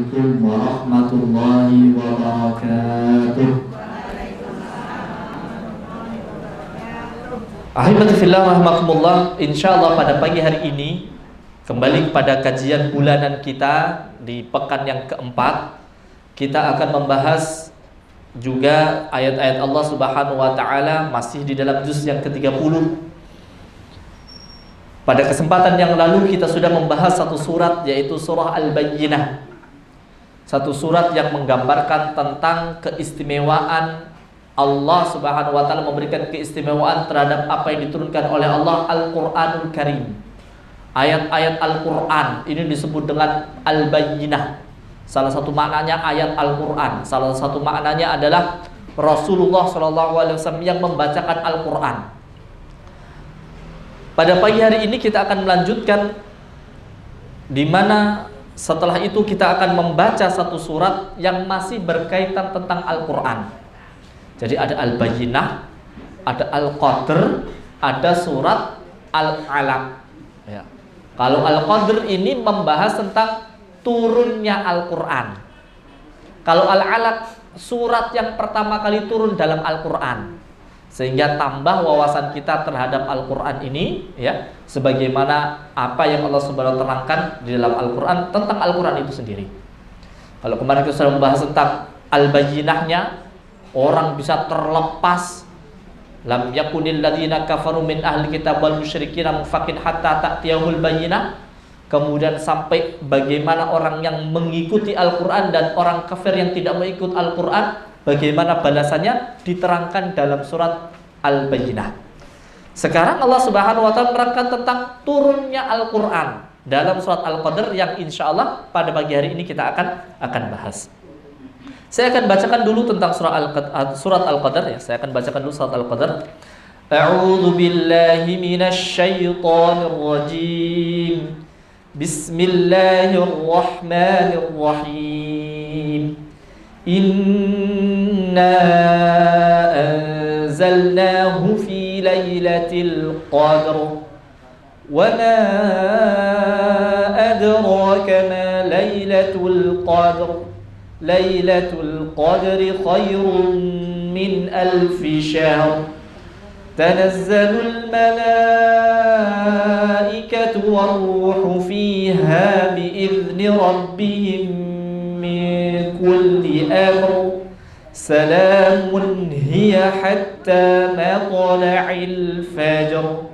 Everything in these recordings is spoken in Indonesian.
Assalamualaikum warahmatullahi wabarakatuh. Ahibati fillah rahimakumullah. Insyaallah pada pagi hari ini kembali kepada kajian bulanan kita di pekan yang keempat. Kita akan membahas juga ayat-ayat Allah Subhanahu wa taala masih di dalam juz yang ke-30. Pada kesempatan yang lalu kita sudah membahas satu surat, yaitu surah Al-Bayyinah. Satu surat yang menggambarkan tentang keistimewaan Allah Subhanahu wa taala, memberikan keistimewaan terhadap apa yang diturunkan oleh Allah, Al-Qur'anul Karim. Ayat-ayat Al-Qur'an ini disebut dengan Al-Bayyinah. Salah satu maknanya ayat Al-Qur'an, salah satu maknanya adalah Rasulullah SAW yang membacakan Al-Qur'an. Pada pagi hari ini kita akan melanjutkan, di mana setelah itu kita akan membaca satu surat yang masih berkaitan tentang Al-Qur'an. Jadi ada Al-Bayyinah, ada Al-Qadr, ada surat Al-Alaq. Ya. Kalau Al-Qadr ini membahas tentang turunnya Al-Qur'an. Kalau Al-Alaq, surat yang pertama kali turun dalam Al-Qur'an, sehingga tambah wawasan kita terhadap Al-Qur'an ini, ya, sebagaimana apa yang Allah Subhanahu wa taala terangkan di dalam Al-Qur'an tentang Al-Qur'an itu sendiri. Kalau kemarin kita sudah membahas tentang Al-Bayyinahnya, orang bisa terlepas, lam yakunil ladzina kafaru min ahli kitab wal musyrikin munfakin hatta ta'tiyahul bayyinah. Kemudian sampai bagaimana orang yang mengikuti Al-Qur'an dan orang kafir yang tidak mengikut Al-Qur'an, bagaimana balasannya diterangkan dalam surat Al-Bayyinah. Sekarang Allah Subhanahu wa taala menerangkan tentang turunnya Al-Qur'an dalam surat Al-Qadr yang insyaallah pada pagi hari ini kita akan bahas. Saya akan bacakan dulu tentang surat Al-Qadr, ya. Saya akan bacakan dulu surat Al-Qadr. A'udzu billahi minasy syaithanir rajim. Bismillahirrahmanirrahim. Inna anzalnahu fi lailatul qadr. Wa ma adraka ma lailatul qadr. Lailatul qadri khairun min alfi syahr. Tanazzalul malaikatu war-ruhu fiha bi'izni rabbihim min kulli amr. Salamun hiya hatta matla'il fajr.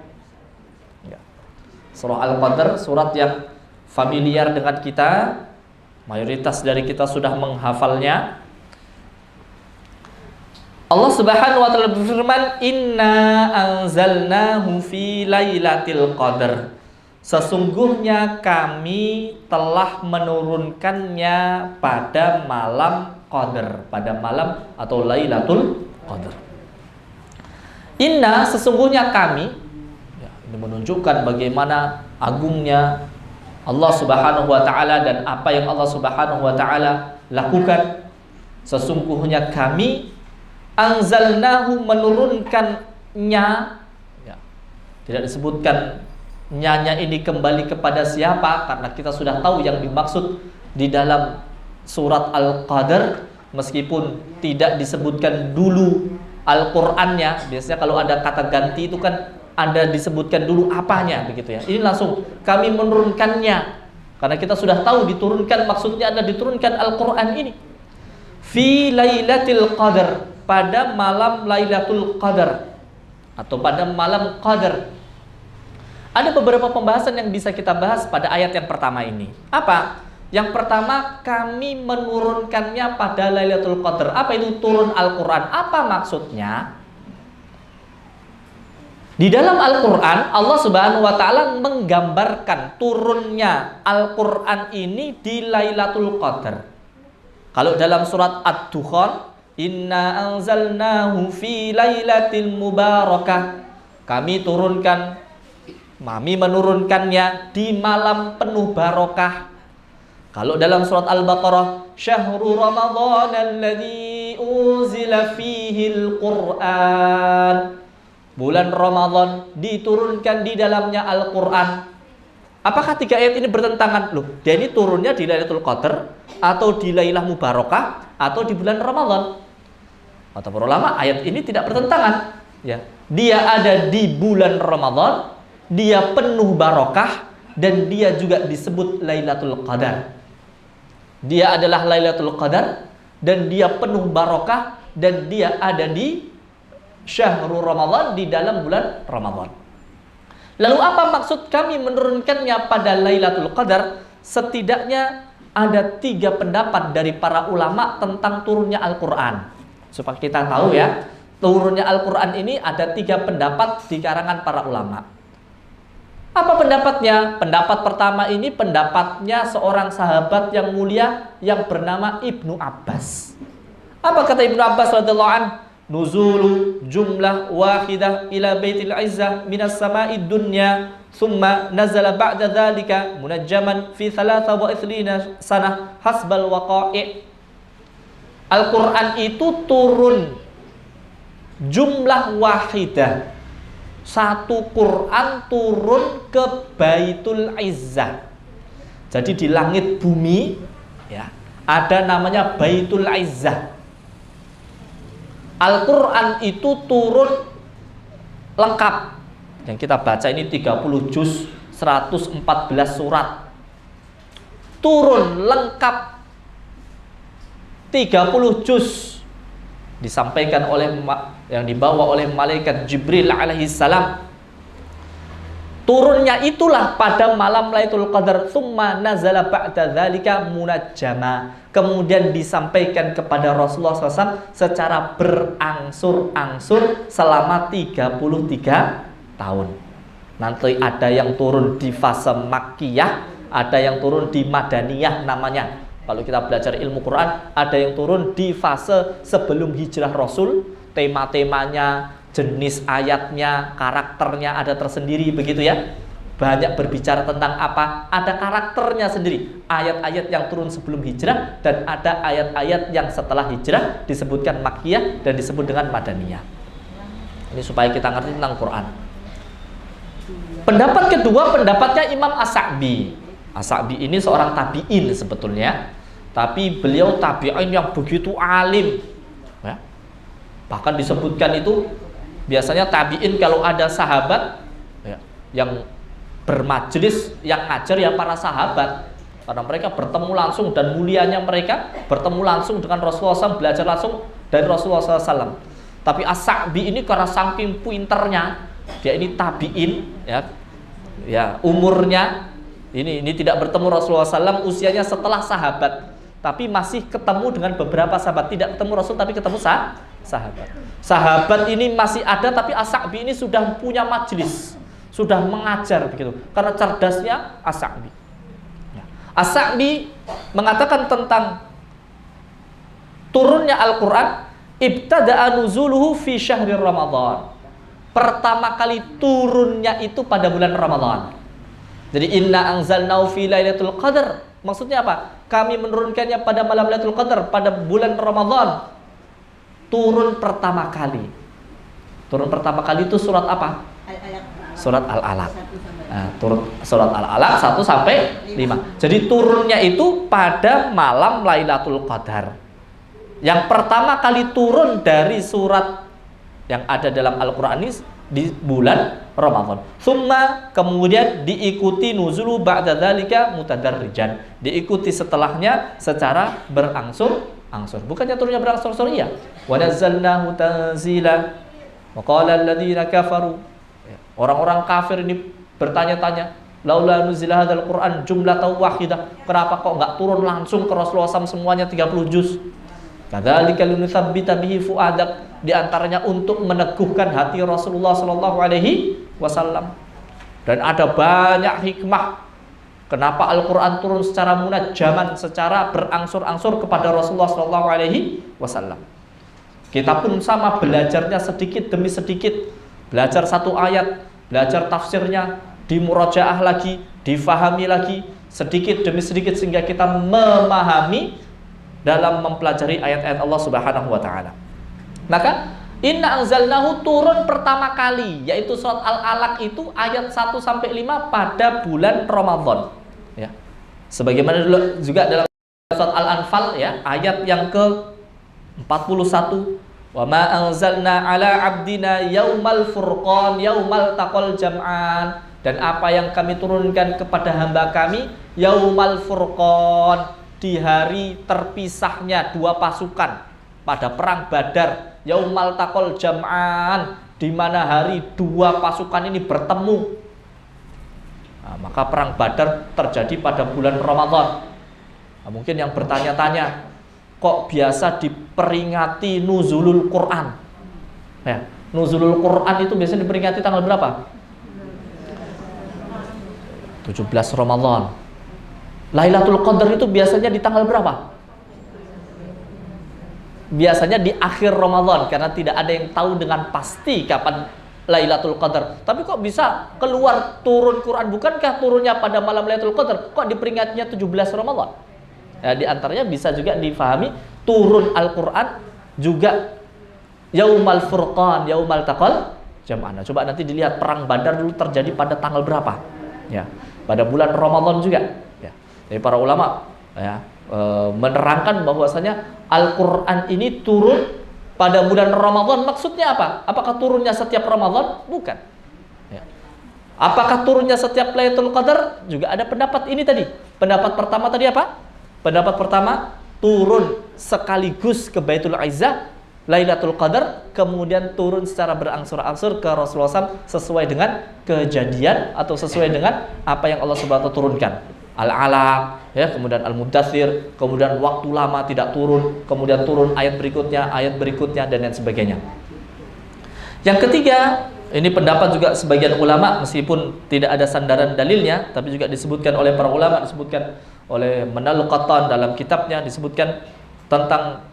Surah Al-Qadr, surat yang familiar dengan kita. Mayoritas dari kita sudah menghafalnya. Allah Subhanahu wa taala berfirman, "Inna anzalnahu fi lailatul qadr." Sesungguhnya kami telah menurunkannya pada malam Qadar, pada malam atau Lailatul Qadar. Inna, sesungguhnya kami, ya, ini menunjukkan bagaimana agungnya Allah Subhanahu wa taala dan apa yang Allah Subhanahu wa taala lakukan. Sesungguhnya kami anzalnahu, menurunkannya, ya. Tidak disebutkan nyanya ini kembali kepada siapa, karena kita sudah tahu yang dimaksud di dalam surat Al-Qadr, meskipun tidak disebutkan dulu Al-Qur'annya. Biasanya kalau ada kata ganti itu kan ada disebutkan dulu apanya, begitu ya. Ini langsung kami menurunkannya, karena kita sudah tahu diturunkan maksudnya adalah diturunkan Al-Qur'an ini. Fi lailatul qadr, pada malam Lailatul Qadar atau pada malam Qadar. Ada beberapa pembahasan yang bisa kita bahas pada ayat yang pertama ini. Apa? Yang pertama, kami menurunkannya pada Lailatul Qadar. Apa itu turun Al-Qur'an? Apa maksudnya? Di dalam Al-Qur'an, Allah Subhanahu wa taala menggambarkan turunnya Al-Qur'an ini di Lailatul Qadar. Kalau dalam surat Ad-Dukhan, inna anzalnahu fi lailatil mubarakah. Kami menurunkannya di malam penuh barokah. Kalau dalam surat Al-Baqarah, syahrul ramadhan alladzi unzila fihil Qur'an. Bulan Ramadan diturunkan di dalamnya Al-Qur'an. Apakah 3 ayat ini bertentangan? Loh, dia ini turunnya di Lailatul Qadar atau di Lailah Mubarakah atau di bulan Ramadan? Kata para ulama, ayat ini tidak bertentangan. Ya, dia ada di bulan Ramadan, dia penuh barokah, dan dia juga disebut Lailatul Qadar. Dia adalah Lailatul Qadar dan dia penuh barokah dan dia ada di syahrul Ramadan, di dalam bulan Ramadan. Lalu apa maksud kami menurunkannya pada Lailatul Qadar? Setidaknya ada 3 pendapat dari para ulama tentang turunnya Al-Quran. Supaya kita tahu ya, turunnya Al-Quran ini ada 3 pendapat di karangan para ulama. Apa pendapatnya? Pendapat pertama ini pendapatnya seorang sahabat yang mulia yang bernama Ibnu Abbas. Apa kata Ibnu Abbas radhiyallahu anhu? Nuzulu jumlah wahidah ila baitil izzah minas sama'id dunya thumma nazala ba'da dhalika munajjaman fi 23 sanah hasbal waqa'i'. Al-Quran itu turun jumlah wahidah, satu Quran turun ke Baitul Izzah. Jadi di langit bumi ya, ada namanya Baitul Izzah. Al-Quran itu turun lengkap. Yang kita baca ini 30 juz, 114 surat. Turun lengkap 30 juz. Disampaikan oleh yang dibawa oleh malaikat Jibril alaihi salam. Turunnya itulah pada malam Lailatul Qadar, tsumma nazala ba'da dzalika munajjama. Kemudian disampaikan kepada Rasulullah SAW secara berangsur-angsur selama 33 tahun. Nanti ada yang turun di fase Makkiyah, ada yang turun di Madaniyah namanya. Kalau kita belajar ilmu Quran, ada yang turun di fase sebelum hijrah Rasul, tema-temanya, jenis ayatnya, karakternya ada tersendiri begitu ya. Banyak berbicara tentang apa? Ada karakternya sendiri. Ayat-ayat yang turun sebelum hijrah dan ada ayat-ayat yang setelah hijrah disebutkan Makkiyah dan disebut dengan Madaniyah. Ini supaya kita ngerti tentang Quran. Pendapat kedua, pendapatnya Imam As-Sa'bi. As-Sa'bi ini seorang tabi'in sebetulnya, tapi beliau tabi'in yang begitu alim ya. Bahkan disebutkan itu biasanya tabi'in kalau ada sahabat ya, yang bermajlis, yang ngajar ya para sahabat, karena mereka bertemu langsung dan mulianya mereka bertemu langsung dengan Rasulullah SAW, belajar langsung dari Rasulullah SAW. Tapi As-Sa'bi ini karena saking pinternya, dia ini tabi'in ya umurnya ini tidak bertemu Rasulullah SAW, usianya setelah sahabat, tapi masih ketemu dengan beberapa sahabat. Tidak ketemu Rasul tapi ketemu sahabat. Sahabat ini masih ada, tapi As-Sa'bi ini sudah punya majlis, sudah mengajar begitu, karena cerdasnya As-Sa'bi. As-Sa'bi mengatakan tentang turunnya Al-Quran, ibtada'a nuzuluhu fi syahri Ramadan. Pertama kali turunnya itu pada bulan Ramadan. Jadi inna anzalnahu fi lailatul qadar. Maksudnya apa? Kami menurunkannya pada malam Lailatul Qadar, pada bulan Ramadan. Turun pertama kali. Turun pertama kali itu surat apa? Surat Al-Alaq. Nah, turun surat Al-Alaq 1 sampai 5. Jadi turunnya itu pada malam Lailatul Qadar. Yang pertama kali turun dari surat yang ada dalam Al-Quran ini di bulan Ramadan. Summa kemudian diikuti nuzulu ba'da dzalika mutadarrijan. Diikuti setelahnya secara berangsur-angsur. Bukannya turunnya berangsur-angsur iya. Wa nazzalnahu tanzila. Wa qala alladziina kafaru. Orang-orang kafir ini bertanya-tanya, laula nuzila hadzal Qur'an jumlatan wahidah. Kenapa kok enggak turun langsung ke Rasulullah SAW semuanya 30 juz? Kadzalika linutsabbita bihi fuadak, di antaranya untuk meneguhkan hati Rasulullah sallallahu alaihi wasallam. Dan ada banyak hikmah kenapa Al-Qur'an turun secara munajjaman, secara berangsur-angsur kepada Rasulullah sallallahu alaihi wasallam. Kita pun sama, belajarnya sedikit demi sedikit. Belajar satu ayat, belajar tafsirnya, dimurajaah lagi, difahami lagi sedikit demi sedikit sehingga kita memahami dalam mempelajari ayat-ayat Allah Subhanahu wa taala. Maka Inna anzalnahu turun pertama kali, yaitu surat Al-Alaq itu ayat 1 sampai 5 pada bulan Ramadan. Ya. Sebagaimana juga dalam surat Al-Anfal ya, ayat yang ke-41, wa ma anzalna ala abdina yaumal furqan yaumal taqal jam'an, dan apa yang kami turunkan kepada hamba kami yaumal furqan, di hari terpisahnya dua pasukan pada perang Badar, yaumal taqal jam'an, di mana hari dua pasukan ini bertemu. Nah, maka perang Badar terjadi pada bulan Ramadan. Nah, mungkin yang bertanya-tanya, kok biasa diperingati nuzulul Quran? Ya, nuzulul Quran itu biasanya diperingati tanggal berapa? 17 Ramadan. Lailatul Qadar itu biasanya di tanggal berapa? Biasanya di akhir Ramadan, karena tidak ada yang tahu dengan pasti kapan Lailatul Qadar. Tapi kok bisa keluar turun Quran? Bukankah turunnya pada malam Lailatul Qadar? Kok diperingatnya 17 Ramadan? Ya, di antaranya bisa juga difahami turun Al-Quran juga yaumal furqan yaumal taqal jam'an. Coba nanti dilihat perang Badar dulu terjadi pada tanggal berapa? Ya, pada bulan Ramadan juga. Ya. Jadi para ulama ya, menerangkan bahwasanya Al-Quran ini turun pada bulan Ramadan. Maksudnya apa? Apakah turunnya setiap Ramadan? Bukan. Ya. Apakah turunnya setiap Lailatul Qadar? Juga ada pendapat ini tadi. Pendapat pertama tadi apa? Pendapat pertama, turun sekaligus ke Baitul Izzah Lailatul Qadar, kemudian turun secara berangsur-angsur ke Rasulullah SAW sesuai dengan kejadian atau sesuai dengan apa yang Allah Subhanahu wa ta'ala turunkan. Al-Alaq, ya, kemudian Al-Muddathir, kemudian waktu lama tidak turun, kemudian turun ayat berikutnya, dan lain sebagainya. Yang ketiga, ini pendapat juga sebagian ulama, meskipun tidak ada sandaran dalilnya, tapi juga disebutkan oleh para ulama, disebutkan oleh Manal Qattan dalam kitabnya, disebutkan tentang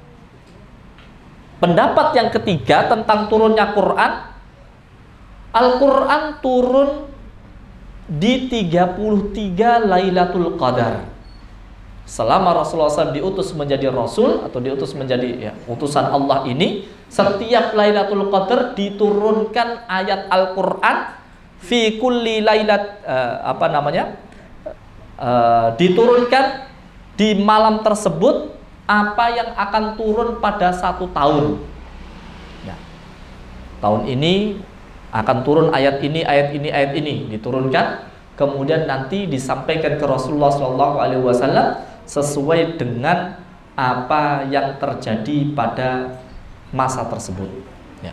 pendapat yang ketiga tentang turunnya Quran. Al-Quran turun di 33 Lailatul Qadar. Selama Rasulullah SAW diutus menjadi Rasul atau diutus menjadi utusan Allah ini, setiap Lailatul Qadar diturunkan ayat Al-Quran fi kulli lailat diturunkan di malam tersebut apa yang akan turun pada satu tahun. Ya. Tahun ini akan turun ayat ini diturunkan, kemudian nanti disampaikan ke Rasulullah SAW sesuai dengan apa yang terjadi pada masa tersebut. Ya.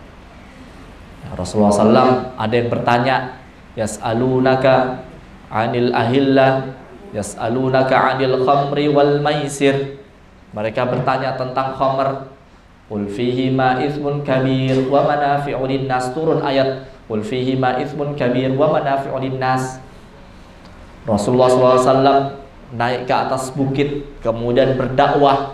Rasulullah SAW ada yang bertanya, yas'alunaka 'anil ahillah, yas'alunaka 'anil khamri wal maisir. Mereka bertanya tentang khamr. Qul fihi ma itsmun kabir wa manafi'u linnas. Turun ayat qul fihi ma itsmun kabir wa manafi'u linnas. Rasulullah SAW naik ke atas bukit, kemudian berdakwah.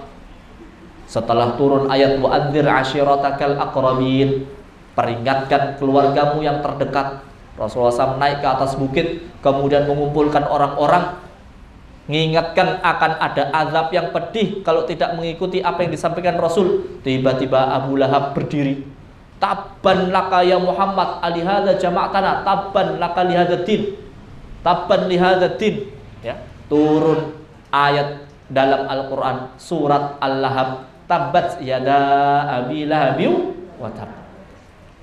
Setelah turun ayat wa'adzir ashiratakal aqrabin, peringatkan keluargamu yang terdekat. Rasulullah SAW naik ke atas bukit, kemudian mengumpulkan orang-orang, mengingatkan akan ada azab yang pedih kalau tidak mengikuti apa yang disampaikan Rasul. Tiba-tiba Abu Lahab berdiri. Tabban laka ya Muhammad alihadza jama'tana, tabban laka lihadzal-din, tabban lihadzal-din. Ya, turun ayat dalam Al-Quran surat Al-Lahab, tabbat yada abi lahabi wa tab.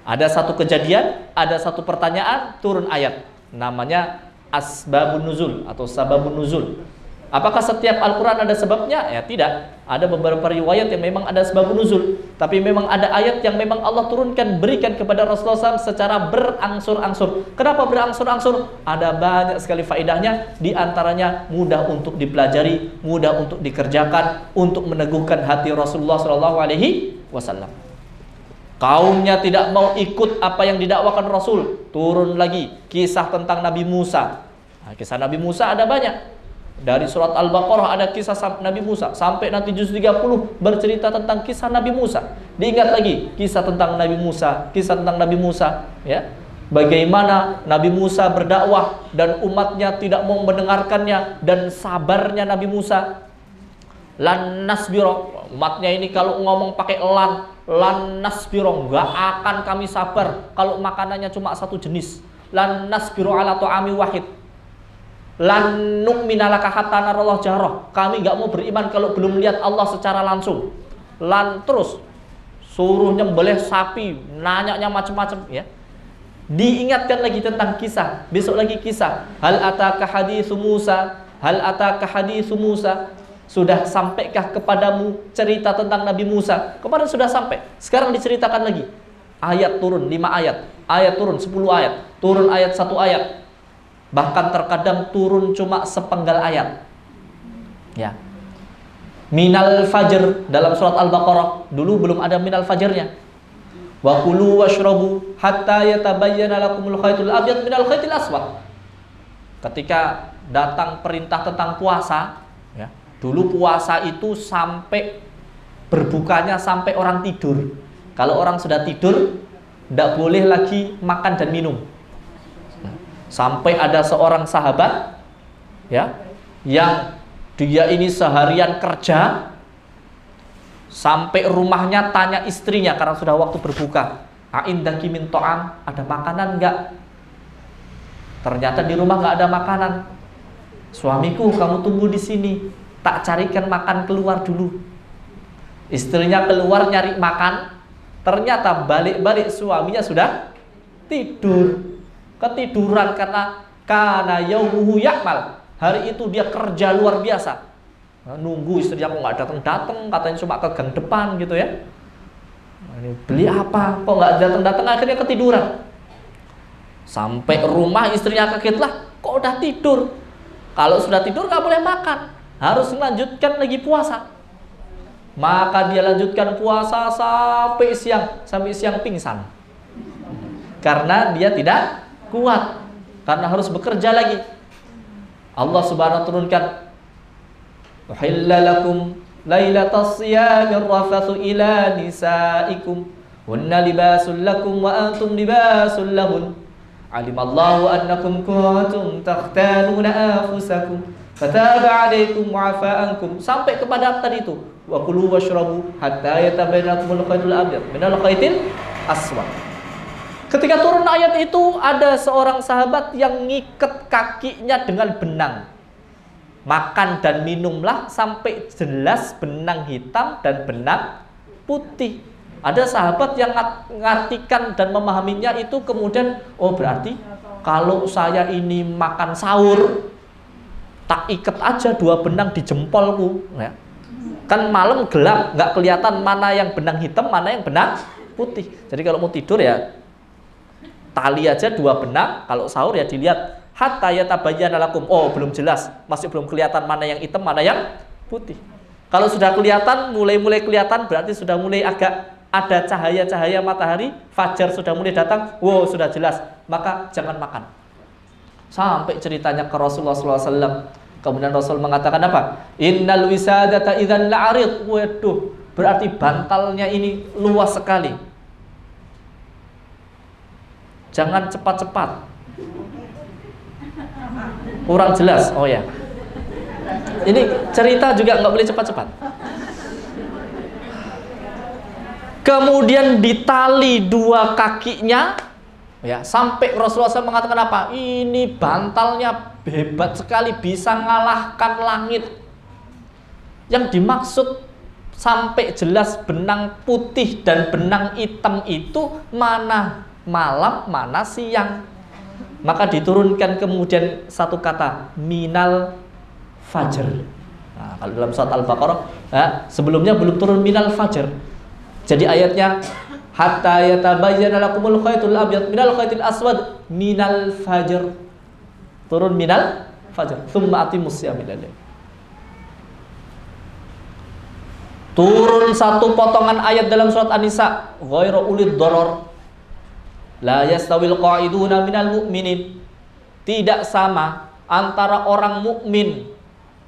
Ada satu kejadian, ada satu pertanyaan, turun ayat, namanya asbabun nuzul atau sababun nuzul. Apakah setiap Al-Quran ada sebabnya? Ya tidak. Ada beberapa riwayat yang memang ada sebabun nuzul, tapi memang ada ayat yang memang Allah turunkan, berikan kepada Rasulullah SAW secara berangsur-angsur. Kenapa berangsur-angsur? Ada banyak sekali faedahnya. Di antaranya mudah untuk dipelajari, mudah untuk dikerjakan, untuk meneguhkan hati Rasulullah SAW. Kaumnya tidak mau ikut apa yang didakwakan Rasul. Turun lagi kisah tentang Nabi Musa. Nah, kisah Nabi Musa ada banyak. Dari surat Al-Baqarah ada kisah Nabi Musa, sampai nanti juz 30 bercerita tentang kisah Nabi Musa. Diingat lagi kisah tentang Nabi Musa, kisah tentang Nabi Musa, ya. Bagaimana Nabi Musa berdakwah dan umatnya tidak mau mendengarkannya, dan sabarnya Nabi Musa. Lan nasbiro, umatnya ini kalau ngomong pakai lan, lan nasbiro, nggak akan kami sabar kalau makanannya cuma satu jenis. Lan nasbiro ala ta'ami wahid. Lan nu'mina laka hatta narallah jahrah. Kami nggak mau beriman kalau belum lihat Allah secara langsung. Lan terus suruh nyembelih sapi, nanyanya macam-macam ya. Diingatkan lagi tentang kisah, besok lagi kisah. Hal ataka haditsu Musa, hal ataka haditsu Musa. Sudah sampaikah kepadamu cerita tentang Nabi Musa? Kemarin sudah sampai. Sekarang diceritakan lagi. Ayat turun 5 ayat, ayat turun 10 ayat, turun ayat 1 ayat. Bahkan terkadang turun cuma sepenggal ayat. Ya. Minal fajr dalam surat Al-Baqarah, dulu belum ada minal fajrnya. Wa kulu washrabu hatta yatabayyana lakumul khaytul abyad minal khaytil aswad. Ketika datang perintah tentang puasa, ya. Dulu puasa itu sampai berbukanya sampai orang tidur. Kalau orang sudah tidur, tidak boleh lagi makan dan minum. Sampai ada seorang sahabat ya yang dia ini seharian kerja sampai rumahnya tanya istrinya karena sudah waktu berbuka, "Aindaki min ta'am, ada makanan enggak?" Ternyata di rumah enggak ada makanan. "Suamiku, kamu tunggu di sini, tak carikan makan keluar dulu." Istrinya keluar nyari makan, ternyata balik-balik suaminya sudah tidur. Ketiduran karena yaumuhu ya'mal. Hari itu dia kerja luar biasa. Nunggu istrinya kok nggak datang-datang, katanya cuma ke gang depan gitu ya. Beli apa? Kok nggak datang-datang, akhirnya ketiduran. Sampai rumah istrinya kaget lah, kok udah tidur? Kalau sudah tidur nggak boleh makan, harus melanjutkan lagi puasa. Maka dia lanjutkan puasa sampai siang pingsan. Karena dia tidak kuat, karena harus bekerja lagi. Allah Subhanahu wa turunkan, "Uhilla lakum lailatas siyamir rafathu ila nisaikum hunna libasul lakum wa antum libasul lahun. Alimallahu annakum kuntum takhtanuna anfusakum fataba 'alaikum wa 'afa ankum." Sampai kepada tadi itu, "Wa kulu washrabu hatta yatabayyana lakumul khaytul abyad minal khaytil aswad." Ketika turun ayat itu, ada seorang sahabat yang ngikat kakinya dengan benang. Makan dan minumlah sampai jelas benang hitam dan benang putih. Ada sahabat yang mengartikan dan memahaminya itu kemudian, oh berarti kalau saya ini makan sahur, tak ikat aja 2 benang di jempolku. Ya. Kan malam gelap, nggak kelihatan mana yang benang hitam, mana yang benang putih. Jadi kalau mau tidur ya tali aja 2 benang, kalau sahur ya dilihat hatta yatabayyana lakum. Oh, belum jelas, masih belum kelihatan mana yang hitam, mana yang putih. Kalau sudah kelihatan, mulai kelihatan, berarti sudah mulai agak ada cahaya-cahaya matahari, fajar sudah mulai datang, wow sudah jelas, maka jangan makan. Sampai ceritanya ke Rasulullah SAW. Kemudian Rasul mengatakan apa? Innal wisadata idzan la'arid. Waduh, berarti bantalnya ini luas sekali. Jangan cepat-cepat. Kurang jelas. Oh ya. Ini cerita juga nggak boleh cepat-cepat. Kemudian ditali 2 kakinya, ya sampai Rasulullah SAW mengatakan apa? Ini bantalnya hebat sekali, bisa ngalahkan langit. Yang dimaksud sampai jelas benang putih dan benang hitam itu mana malam, mana siang. Maka diturunkan kemudian satu kata, minal fajr. Nah, kalau dalam surat Al-Baqarah, sebelumnya belum turun minal fajr. Jadi ayatnya hatta yatabayyana lakumul khaytul abyad minal khaytil aswad minal fajr. Turun minal fajr. Tsumma atimus siyam ila lail. Turun satu potongan ayat dalam surat An-Nisa, ghairu ulid darar. La yastawil qa'iduna minal mu'minin. Tidak sama antara orang mukmin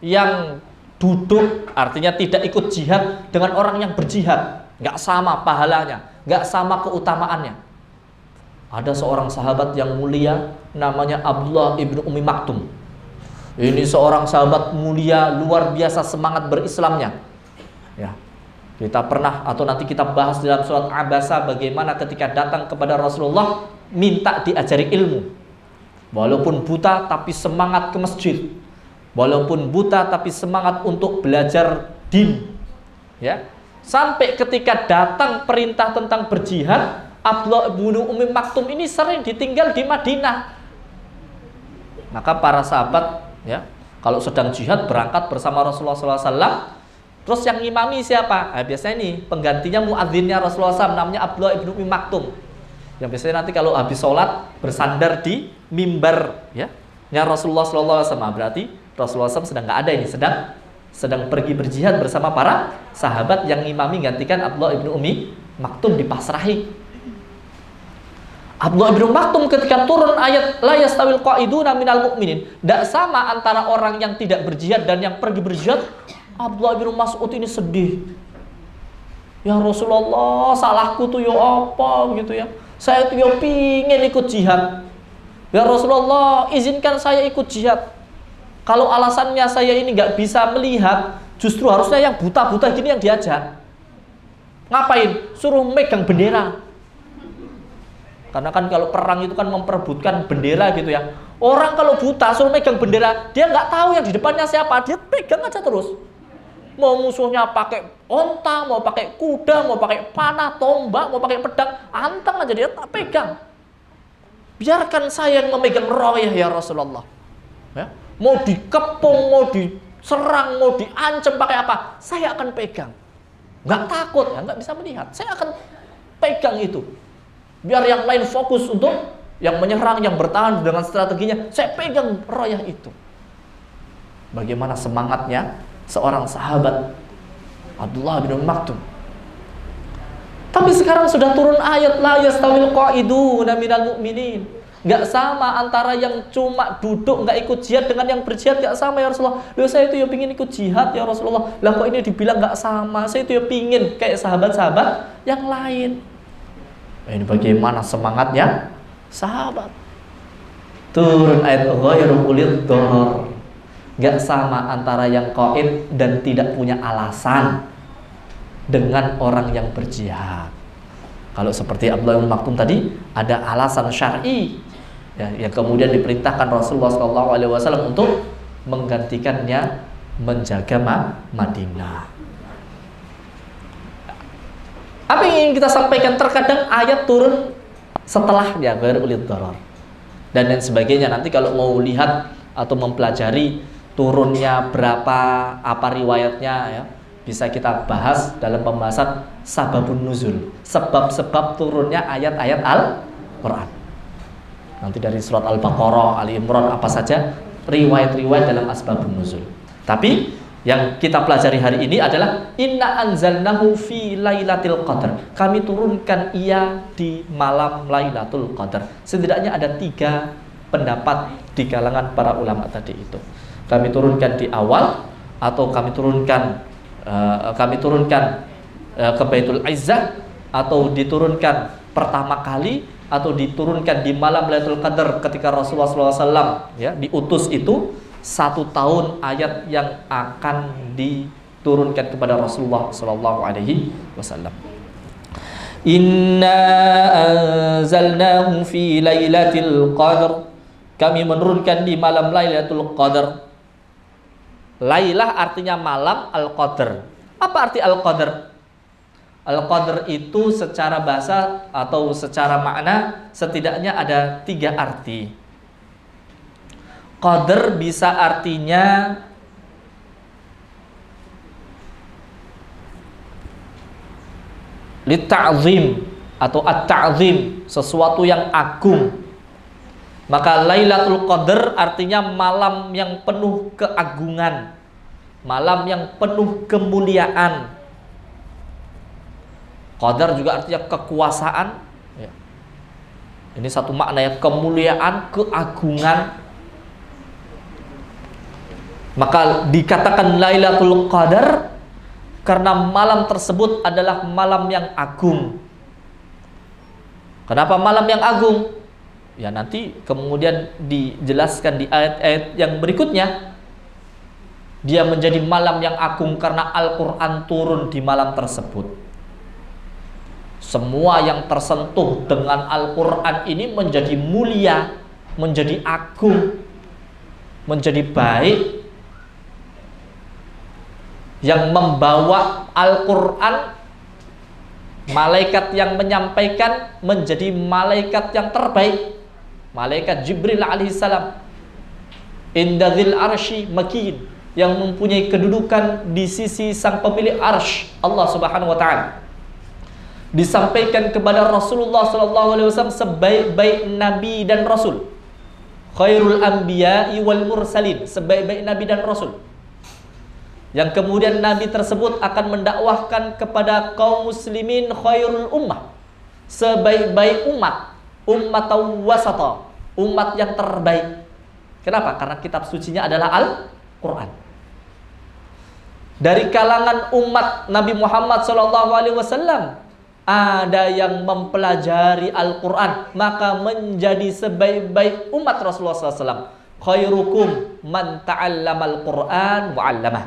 yang duduk, artinya tidak ikut jihad, dengan orang yang berjihad. Nggak sama pahalanya, nggak sama keutamaannya. Ada seorang sahabat yang mulia, namanya Abdullah ibnu Ummi Maktum. Ini seorang sahabat mulia, luar biasa semangat berislamnya. Ya, Kita pernah atau nanti kita bahas dalam surat Abasa bagaimana ketika datang kepada Rasulullah minta diajari ilmu. Walaupun buta tapi semangat ke masjid. Walaupun buta tapi semangat untuk belajar din. Ya. Sampai ketika datang perintah tentang berjihad, Abdullah bin Ummi Maktum ini sering ditinggal di Madinah. Maka para sahabat ya, kalau sedang jihad berangkat bersama Rasulullah SAW. Terus yang ngimami siapa? Nah, biasanya ini penggantinya muadzinnya Rasulullah SAW, namanya Abdullah bin Ummi Maktum. Yang biasanya nanti kalau habis sholat bersandar di mimbar ya, Rasulullah SAW. Berarti Rasulullah SAW sedang nggak ada ini, sedang pergi berjihad bersama para sahabat. Yang ngimami gantikan Abdullah bin Ummi Maktum dipasrahi. Abdullah bin Ummi Maktum ketika turun ayat la yastawil qa'iduna minal mu'minin, tidak sama antara orang yang tidak berjihad dan yang pergi berjihad. Abdullah bin Mas'ud ini sedih. Ya Rasulullah, salahku tuh ya apa gitu ya. Saya tuh ya pingin ikut jihad. Ya Rasulullah, izinkan saya ikut jihad. Kalau alasannya saya ini nggak bisa melihat, justru harusnya yang buta-buta gini yang diajak. Ngapain? Suruh megang bendera. Karena kan kalau perang itu kan memperebutkan bendera gitu ya. Orang kalau buta suruh megang bendera, dia nggak tahu yang di depannya siapa, dia pegang aja terus. Mau musuhnya pakai onta, mau pakai kuda, mau pakai panah, tombak, mau pakai pedang, anteng aja dia tak pegang. Biarkan saya yang memegang royah ya Rasulullah. Ya. Mau dikepung, mau diserang, mau diancam pakai apa, saya akan pegang. Nggak takut, ya, nggak bisa melihat. Saya akan pegang itu. Biar yang lain fokus untuk yang menyerang, yang bertahan dengan strateginya. Saya pegang royah itu. Bagaimana semangatnya seorang sahabat Abdullah bin Ummi Maktum. Tapi sekarang sudah turun ayat la yastawil qa'iduna minal mu'minin. Enggak sama antara yang cuma duduk enggak ikut jihad dengan yang berjihad, enggak sama ya Rasulullah. Loh saya itu ya pingin ikut jihad ya Rasulullah. Lah kok ini dibilang enggak sama? Saya itu ya pingin kayak sahabat-sahabat yang lain. Ini bagaimana semangatnya sahabat. Turun ayat ghairu ulil dharar. Gak sama antara yang qaid dan tidak punya alasan dengan orang yang berjihad. Kalau seperti Abdullah bin Maktum tadi ada alasan syar'i ya, yang kemudian diperintahkan Rasulullah SAW untuk menggantikannya menjaga Madinah. Apa yang ingin kita sampaikan? Terkadang ayat turun setelahnya ghairu ulil dharar dan lain sebagainya. Nanti kalau mau lihat atau mempelajari turunnya berapa, apa riwayatnya ya, bisa kita bahas dalam pembahasan sababun nuzul, sebab-sebab turunnya ayat-ayat Al-Quran. Nanti dari surat Al-Baqarah, Ali Imran, apa saja riwayat-riwayat dalam asbabun nuzul. Tapi yang kita pelajari hari ini adalah inna anzalnahu fi lailatul qadar. Kami turunkan ia di malam Lailatul Qadar. Setidaknya ada 3 pendapat di kalangan para ulama tadi itu. Kami turunkan di awal atau kami turunkan ke Baitul Izzah, atau diturunkan pertama kali, atau diturunkan di malam Lailatul Qadar ketika Rasulullah SAW ya diutus itu 1 tahun ayat yang akan diturunkan kepada Rasulullah SAW. Inna anzalnahu fi lailatul qadar. Kami menurunkan di malam Lailatul Qadar. Lailah artinya malam, Al-Qadar. Apa arti Al-Qadar? Al-Qadar itu secara bahasa atau secara makna setidaknya ada 3 arti. Qadar bisa artinya lit-ta'zim atau at-ta'zim, sesuatu yang agung. Maka Lailatul Qadar artinya malam yang penuh keagungan, malam yang penuh kemuliaan. Qadar juga artinya kekuasaan ya. Ini satu makna ya, kemuliaan, keagungan. Maka dikatakan Lailatul Qadar karena malam tersebut adalah malam yang agung. Kenapa malam yang agung? Ya nanti kemudian dijelaskan di ayat-ayat yang berikutnya. Dia menjadi malam yang agung karena Al-Quran turun di malam tersebut. Semua yang tersentuh dengan Al-Quran ini menjadi mulia, menjadi agung, menjadi baik. Yang membawa Al-Quran, malaikat yang menyampaikan menjadi malaikat yang terbaik, malaikat Jibril alaihissalam, indadzil arsy makin, yang mempunyai kedudukan di sisi sang pemilik arsy, Allah subhanahu wa ta'ala. Disampaikan kepada Rasulullah SAW sebaik-baik nabi dan rasul, khairul anbiya'i wal mursalin, sebaik-baik nabi dan rasul, yang kemudian nabi tersebut akan mendakwahkan kepada kaum muslimin khairul ummah, sebaik-baik umat, ummatan wasata, umat yang terbaik. Kenapa? Karena kitab sucinya adalah Al-Quran. Dari kalangan umat Nabi Muhammad SAW ada yang mempelajari Al-Quran, maka menjadi sebaik-baik umat Rasulullah SAW. Khairukum man ta'allamal Quran wa 'allamah.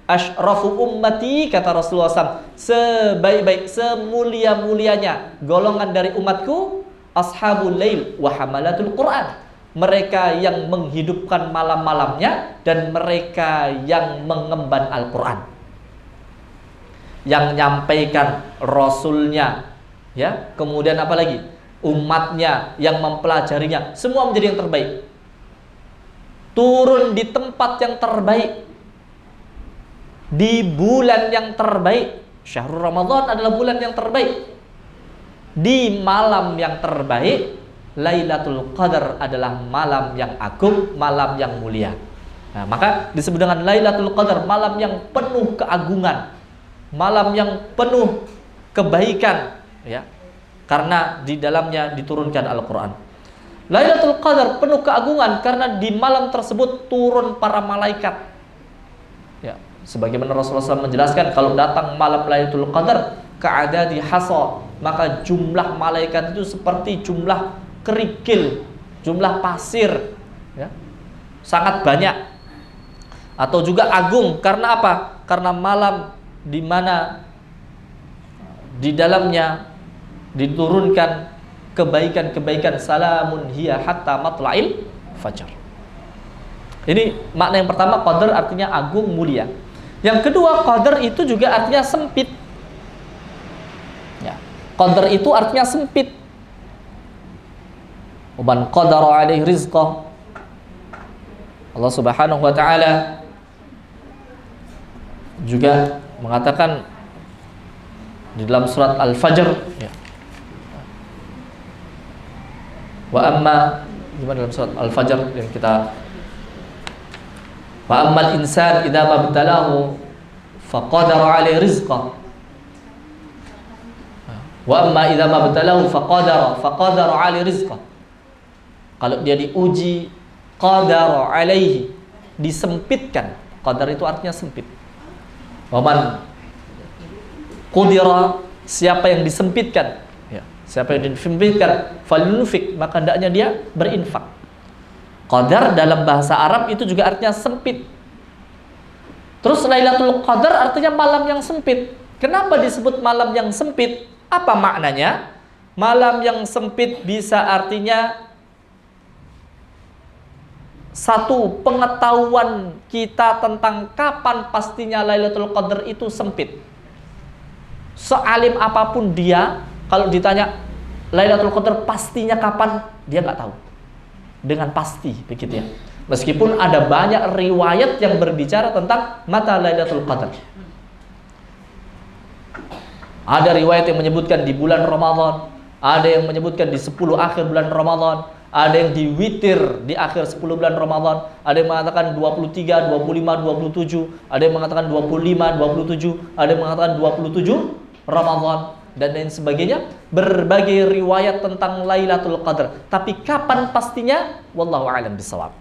Ashrafu ummati, kata Rasulullah SAW, sebaik-baik, semulia-mulianya golongan dari umatku, ashabul lail wa hamalatul Quran, mereka yang menghidupkan malam-malamnya dan mereka yang mengemban Al-Quran, yang nyampaikan Rasulnya, ya, kemudian apa lagi, umatnya yang mempelajarinya, semua menjadi yang terbaik. Turun di tempat yang terbaik, di bulan yang terbaik. Syahrul Ramadan adalah bulan yang terbaik. Di malam yang terbaik, Lailatul Qadar adalah malam yang agung, malam yang mulia. Nah, maka disebut dengan Lailatul Qadar, malam yang penuh keagungan, malam yang penuh kebaikan, ya, karena di dalamnya diturunkan Al-Quran. Lailatul Qadar penuh keagungan karena di malam tersebut turun para malaikat. Ya, sebagaimana Rasulullah SAW menjelaskan, kalau datang malam Lailatul Qadar ka'adadi hasa, maka jumlah malaikat itu seperti jumlah kerikil, jumlah pasir, ya, sangat banyak. Atau juga agung karena apa? Karena malam di mana di dalamnya diturunkan kebaikan-kebaikan, salamun hiya hatta matla'il fajar. Ini makna yang pertama, qadar artinya agung, mulia. Yang kedua, qadar itu juga artinya sempit. Ya, qadar itu artinya sempit. Man qadara alaihi rizqah, Allah Subhanahu wa ta'ala juga mengatakan di dalam surat Al-Fajr, ya. Wa amma, gimana dalam surat Al-Fajr yang kita, wa ammal insan idza mabtalahu faqadara alaihi rizqah, wa amma idza mabtalahu faqadara alaihi rizqah. Kalau dia diuji, qadara alaihi, disempitkan. Qadar itu artinya sempit. Waman qudira, siapa yang disempitkan, ya, siapa yang disempitkan, falyunfik, maka hendaknya dia berinfak. Qadar dalam bahasa Arab itu juga artinya sempit. Terus Lailatul Qadar artinya malam yang sempit. Kenapa disebut malam yang sempit? Apa maknanya? Malam yang sempit bisa artinya satu, pengetahuan kita tentang kapan pastinya Lailatul Qadar itu sempit. Sealim apapun dia, kalau ditanya Lailatul Qadar pastinya kapan, dia nggak tahu dengan pasti, begitu ya. Meskipun ada banyak riwayat yang berbicara tentang mata Lailatul Qadar. Ada riwayat yang menyebutkan di bulan Ramadan, ada yang menyebutkan di 10 akhir bulan Ramadan, ada yang di witir di akhir 10 bulan Ramadan, ada yang mengatakan 23, 25, 27, ada yang mengatakan 25, 27, ada yang mengatakan 27 Ramadan, dan lain sebagainya. Berbagai riwayat tentang Lailatul Qadar. Tapi kapan pastinya? Wallahu a'lam bishawab.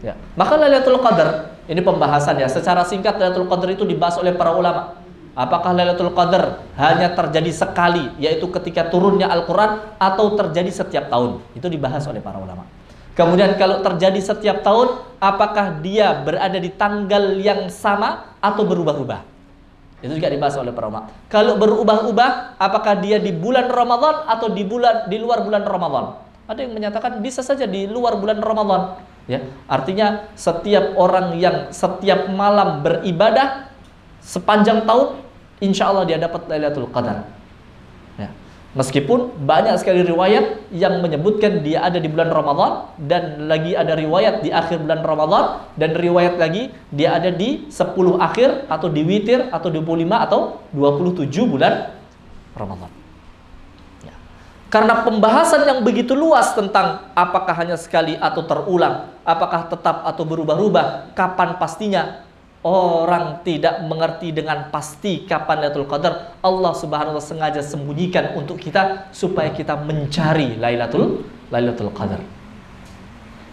Ya. Maka Lailatul Qadar, ini pembahasannya. Secara singkat, Lailatul Qadar itu dibahas oleh para ulama. Apakah Lailatul Qadar hanya terjadi sekali, yaitu ketika turunnya Al-Quran, atau terjadi setiap tahun? Itu dibahas oleh para ulama. Kemudian kalau terjadi setiap tahun, apakah dia berada di tanggal yang sama atau berubah-ubah? Itu juga dibahas oleh para ulama. Kalau berubah-ubah, apakah dia di bulan Ramadan atau di luar bulan Ramadan? Ada yang menyatakan bisa saja di luar bulan Ramadan. Ya, artinya setiap orang yang setiap malam beribadah sepanjang tahun, insya Allah dia dapat Lailatul Qadar. Ya. Meskipun banyak sekali riwayat yang menyebutkan dia ada di bulan Ramadan, dan lagi ada riwayat di akhir bulan Ramadan, dan riwayat lagi dia ada di 10 akhir atau di witir atau 25 atau 27 bulan Ramadan. Ya. Karena pembahasan yang begitu luas tentang apakah hanya sekali atau terulang, apakah tetap atau berubah-ubah, kapan pastinya, orang tidak mengerti dengan pasti kapan Lailatul Qadar. Allah Subhanahu wa taala sengaja sembunyikan untuk kita supaya kita mencari Lailatul Qadar.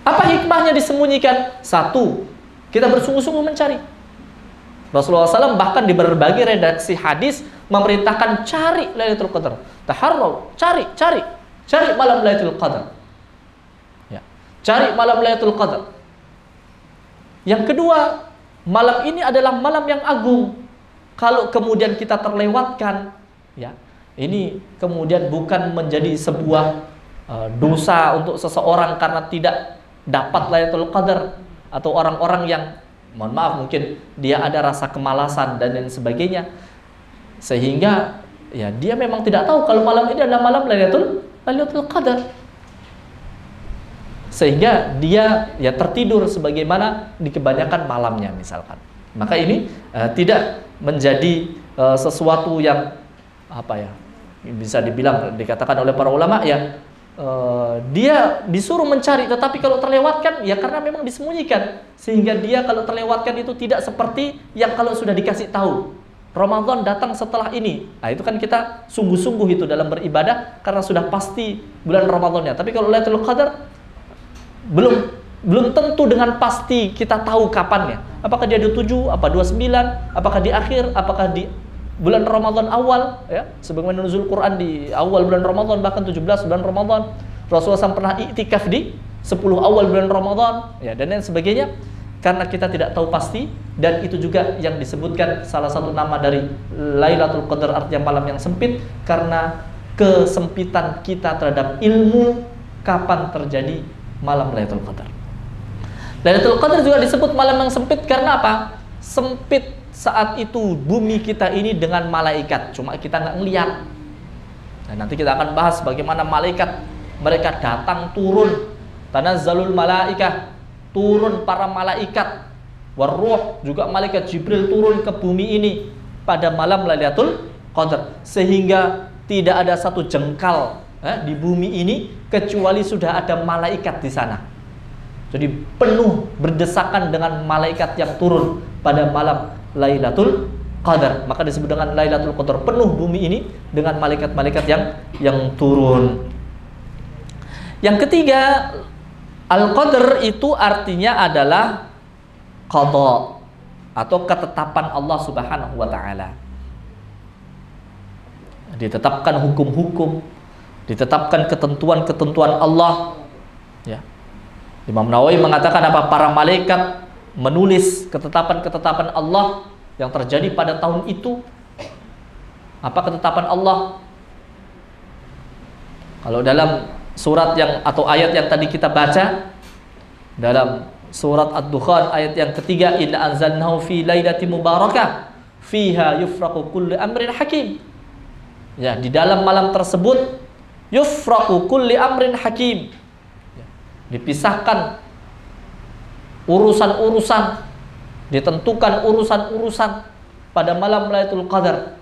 Apa hikmahnya disembunyikan? Satu, kita bersungguh-sungguh mencari. Rasulullah SAW bahkan di berbagai redaksi hadis memerintahkan cari Lailatul Qadar. Taharraw, cari malam Lailatul Qadar. Ya, cari malam Lailatul Qadar. Yang kedua, malam ini adalah malam yang agung. Kalau kemudian kita terlewatkan, ya, ini kemudian bukan menjadi sebuah dosa untuk seseorang karena tidak dapat Lailatul Qadar, atau orang-orang yang, mohon maaf, mungkin dia ada rasa kemalasan dan lain sebagainya, sehingga ya dia memang tidak tahu kalau malam ini adalah malam Lailatul Qadar, sehingga dia ya tertidur sebagaimana di kebanyakan malamnya misalkan. Maka ini tidak menjadi sesuatu yang bisa dibilang, dikatakan oleh para ulama ya, dia disuruh mencari, tetapi kalau terlewatkan ya karena memang disembunyikan, sehingga dia kalau terlewatkan itu tidak seperti yang kalau sudah dikasih tahu Ramadan datang setelah ini. Nah, itu kan kita sungguh-sungguh itu dalam beribadah karena sudah pasti bulan Ramadannya. Tapi kalau Lailatul Qadar belum tentu dengan pasti kita tahu kapannya. Apakah dia 27, apa 29, apakah di akhir, apakah di bulan Ramadan awal, ya. Sebagaimana nuzul Quran di awal bulan Ramadan, bahkan 17 bulan Ramadan. Rasulullah SAW pernah iktikaf di 10 awal bulan Ramadan, ya, dan lain sebagainya. Karena kita tidak tahu pasti, dan itu juga yang disebutkan salah satu nama dari Lailatul Qadar, artinya malam yang sempit, karena kesempitan kita terhadap ilmu kapan terjadi malam Lailatul Qadar. Lailatul Qadar juga disebut malam yang sempit karena apa? Sempit saat itu bumi kita ini dengan malaikat, cuma kita nggak ngelihat. Nah, nanti kita akan bahas bagaimana malaikat mereka datang turun, tanazzalul malaikah, turun para malaikat, waruh juga malaikat Jibril turun ke bumi ini pada malam Lailatul Qadar, sehingga tidak ada satu jengkal di bumi ini kecuali sudah ada malaikat di sana. Jadi penuh berdesakan dengan malaikat yang turun pada malam Lailatul Qadar. Maka disebut dengan Lailatul Qadar, penuh bumi ini dengan malaikat-malaikat yang turun. Yang ketiga, Al-Qadar itu artinya adalah qada atau ketetapan Allah Subhanahu wa taala. Ditetapkan hukum-hukum, ditetapkan ketentuan-ketentuan Allah, ya. Imam Nawawi mengatakan apa? Para malaikat menulis ketetapan-ketetapan Allah yang terjadi pada tahun itu. Apa ketetapan Allah? Kalau dalam surat yang atau ayat yang tadi kita baca, dalam surat Ad-Dukhan ayat yang ketiga, inna anzalnahu fi lailatin mubarakah fiha yufraqu kullu amrin hakim. Ya, di dalam malam tersebut yufraqu kulli amrin hakim, dipisahkan urusan-urusan, ditentukan urusan-urusan pada malam Lailatul Qadar.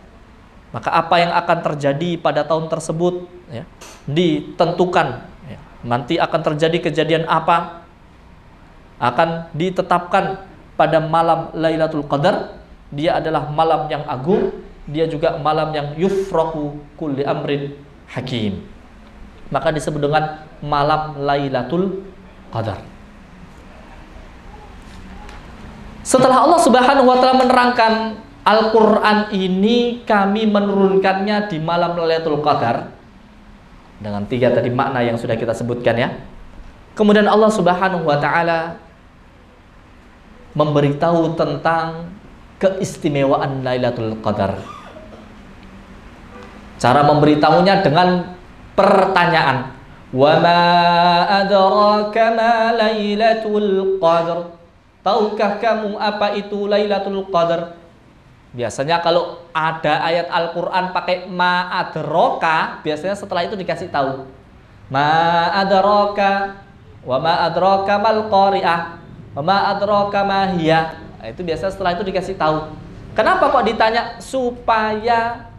Maka apa yang akan terjadi pada tahun tersebut, ya, ditentukan, ya. Nanti akan terjadi kejadian apa, akan ditetapkan pada malam Lailatul Qadar. Dia adalah malam yang agung, dia juga malam yang yufraqu kulli amrin hakim. Maka disebut dengan malam Lailatul Qadar. Setelah Allah Subhanahu wa taala menerangkan Al-Qur'an ini kami menurunkannya di malam Lailatul Qadar dengan 3 tadi makna yang sudah kita sebutkan, ya. Kemudian Allah Subhanahu wa taala memberitahu tentang keistimewaan Lailatul Qadar. Cara memberitahunya dengan pertanyaan. Wa ma adraka ma Lailatul Qadar? Tahukah kamu apa itu Lailatul Qadar? Biasanya kalau ada ayat Al-Qur'an pakai ma adraka, biasanya setelah itu dikasih tahu. Ma adraka wa ma adraka mal qari'ah wa ma adraka ma hiya. Nah, itu biasa setelah itu dikasih tahu. Kenapa kok ditanya? Supaya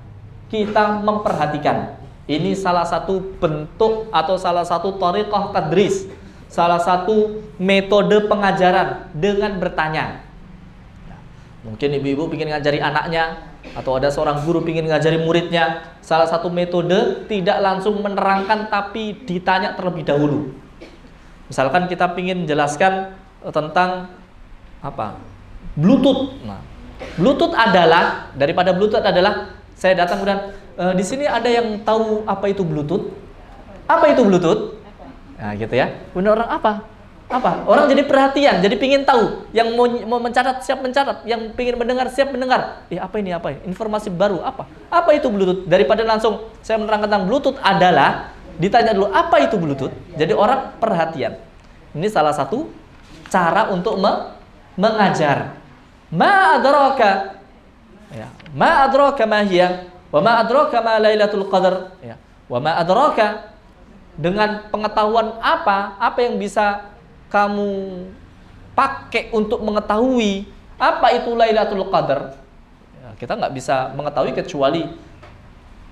kita memperhatikan. Ini salah satu bentuk atau salah satu thariqah tadris, salah satu metode pengajaran dengan bertanya. Mungkin ibu-ibu ingin ngajari anaknya, atau ada seorang guru ingin ngajari muridnya. Salah satu metode tidak langsung menerangkan tapi ditanya terlebih dahulu. Misalkan kita ingin jelaskan tentang apa? Bluetooth. Nah, Bluetooth adalah, daripada Bluetooth adalah saya datang kemudian di sini ada yang tahu apa itu Bluetooth? Apa itu Bluetooth? Nah, gitu ya. Kemudian orang apa? Orang jadi perhatian, jadi pingin tahu. Yang mau mencatat siap mencatat, yang pingin mendengar siap mendengar. Apa ini? Informasi baru apa? Apa itu Bluetooth? Daripada langsung saya menerangkan tentang Bluetooth adalah ditanya dulu apa itu Bluetooth. Jadi orang perhatian. Ini salah satu cara untuk mengajar. Ma adraka? Ya. Ma adraka ma hiya? Wa ma adraka ma Lailatul Qadar? Ya. Wa ma adraka? Dengan pengetahuan apa yang bisa kamu pakai untuk mengetahui apa itu Lailatul Qadar? Ya, kita nggak bisa mengetahui kecuali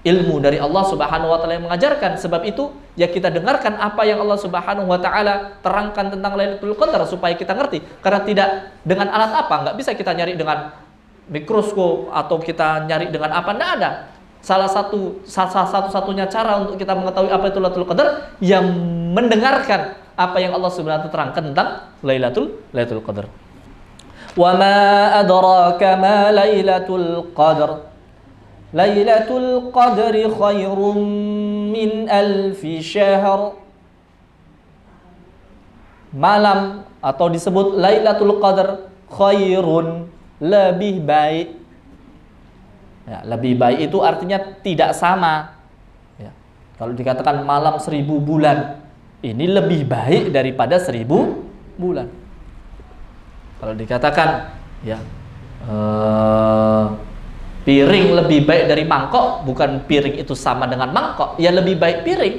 ilmu dari Allah Subhanahu wa taala yang mengajarkan. Sebab itu ya kita dengarkan apa yang Allah Subhanahu wa taala terangkan tentang Lailatul Qadar supaya kita ngerti. Karena tidak dengan alat apa, nggak bisa kita nyari dengan mikroskop atau kita nyari dengan apa, nggak ada. Salah satu-satunya cara untuk kita mengetahui apa itu Lailatul Qadar yang mendengarkan apa yang Allah Subhanahu wa taala terangkan tentang Lailatul Qadar. Wa ma adraka ma Lailatul Qadar? Lailatul Qadri khairum min alfi syahr. Malam atau disebut Lailatul Qadar khairun, lebih baik. Ya, lebih baik itu artinya tidak sama. Ya. Kalau dikatakan malam 1000 bulan, ini lebih baik daripada 1000 bulan. Kalau dikatakan ya piring lebih baik dari mangkok, bukan piring itu sama dengan mangkok, ya lebih baik piring.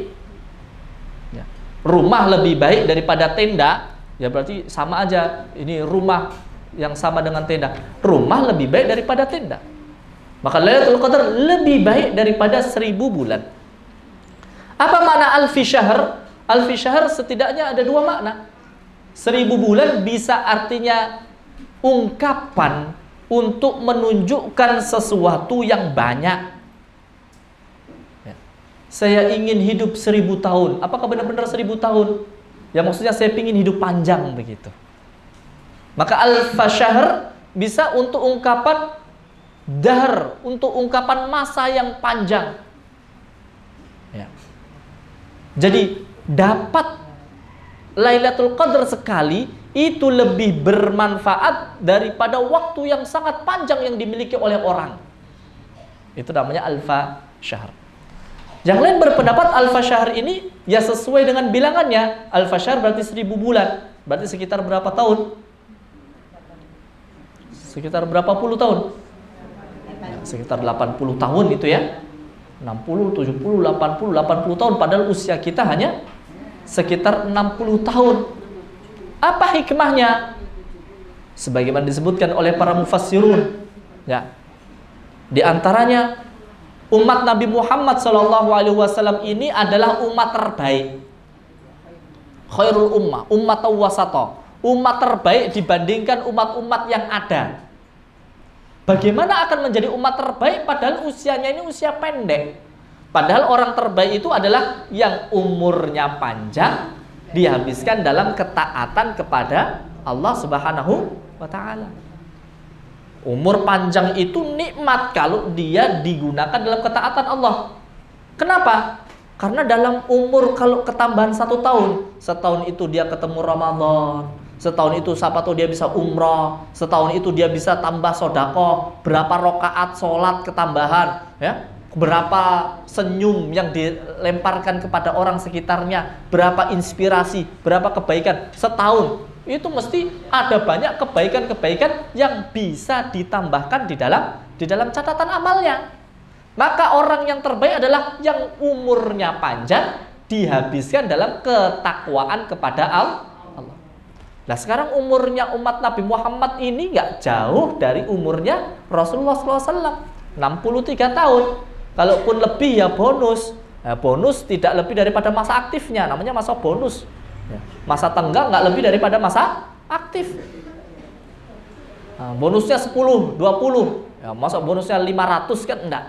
Ya. Rumah lebih baik daripada tenda, ya berarti sama aja. Ini rumah yang sama dengan tenda. Rumah lebih baik daripada tenda. Maka Lailatul Qadar lebih baik daripada 1000 bulan. Apa makna alfi syahr? Alfi syahr setidaknya ada dua makna. 1000 bulan bisa artinya ungkapan untuk menunjukkan sesuatu yang banyak. Ya. Saya ingin hidup 1000 tahun. Apakah benar-benar 1000 tahun? Ya maksudnya saya ingin hidup panjang begitu. Maka alfa syahr bisa untuk ungkapan dahr, untuk ungkapan masa yang panjang. Ya. Jadi dapat Lailatul Qadar sekali itu lebih bermanfaat daripada waktu yang sangat panjang yang dimiliki oleh orang. Itu namanya alfa syahr. Yang lain berpendapat alfa syahr ini ya sesuai dengan bilangannya. Alfa syahr berarti 1000 bulan. Berarti sekitar berapa tahun? Sekitar berapa puluh tahun? Ya, sekitar 80 tahun itu ya. 60, 70, 80 tahun. Padahal usia kita hanya sekitar 60 tahun. Apa hikmahnya? Sebagaimana disebutkan oleh para mufassirun, ya. Di antaranya umat Nabi Muhammad SAW ini adalah umat terbaik. Khairul ummah, ummatan wasata. Umat terbaik dibandingkan umat-umat yang ada. Bagaimana akan menjadi umat terbaik padahal usianya ini usia pendek? Padahal orang terbaik itu adalah yang umurnya panjang, dihabiskan dalam ketaatan kepada Allah Subhanahu wa taala. Umur panjang itu nikmat kalau dia digunakan dalam ketaatan Allah. Kenapa? Karena dalam umur kalau ketambahan 1 tahun, setahun itu dia ketemu Ramadan, setahun itu siapa tahu dia bisa umroh, setahun itu dia bisa tambah sodako, berapa rokaat sholat ketambahan, ya, berapa senyum yang dilemparkan kepada orang sekitarnya, berapa inspirasi, berapa kebaikan setahun. Itu mesti ada banyak kebaikan-kebaikan yang bisa ditambahkan di dalam catatan amalnya. Maka orang yang terbaik adalah yang umurnya panjang dihabiskan dalam ketakwaan kepada Allah. Nah sekarang umurnya umat Nabi Muhammad ini nggak jauh dari umurnya Rasulullah SAW, 63 tahun. Kalaupun lebih ya bonus. Nah, bonus tidak lebih daripada masa aktifnya, namanya masa bonus. Masa tenggang nggak lebih daripada masa aktif. Nah, bonusnya 10, 20. Ya, masa bonusnya 500 kan enggak.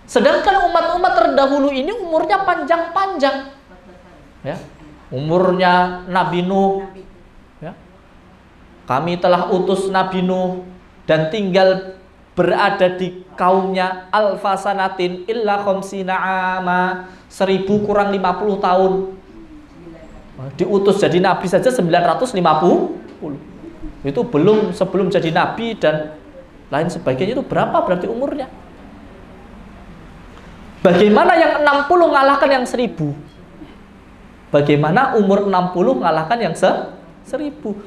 Sedangkan umat-umat terdahulu ini umurnya panjang-panjang. Ya. Umurnya Nabi Nuh. Ya. Kami telah utus Nabi Nuh dan tinggal berada di kaumnya alfasanatin illa khamsina ama, 1000 kurang 50 tahun. Diutus jadi nabi saja 950. Itu belum sebelum jadi nabi dan lain sebagainya, itu berapa berarti umurnya? Bagaimana yang 60 ngalahkan yang 1000? Bagaimana umur 60 ngalahkan yang 1000?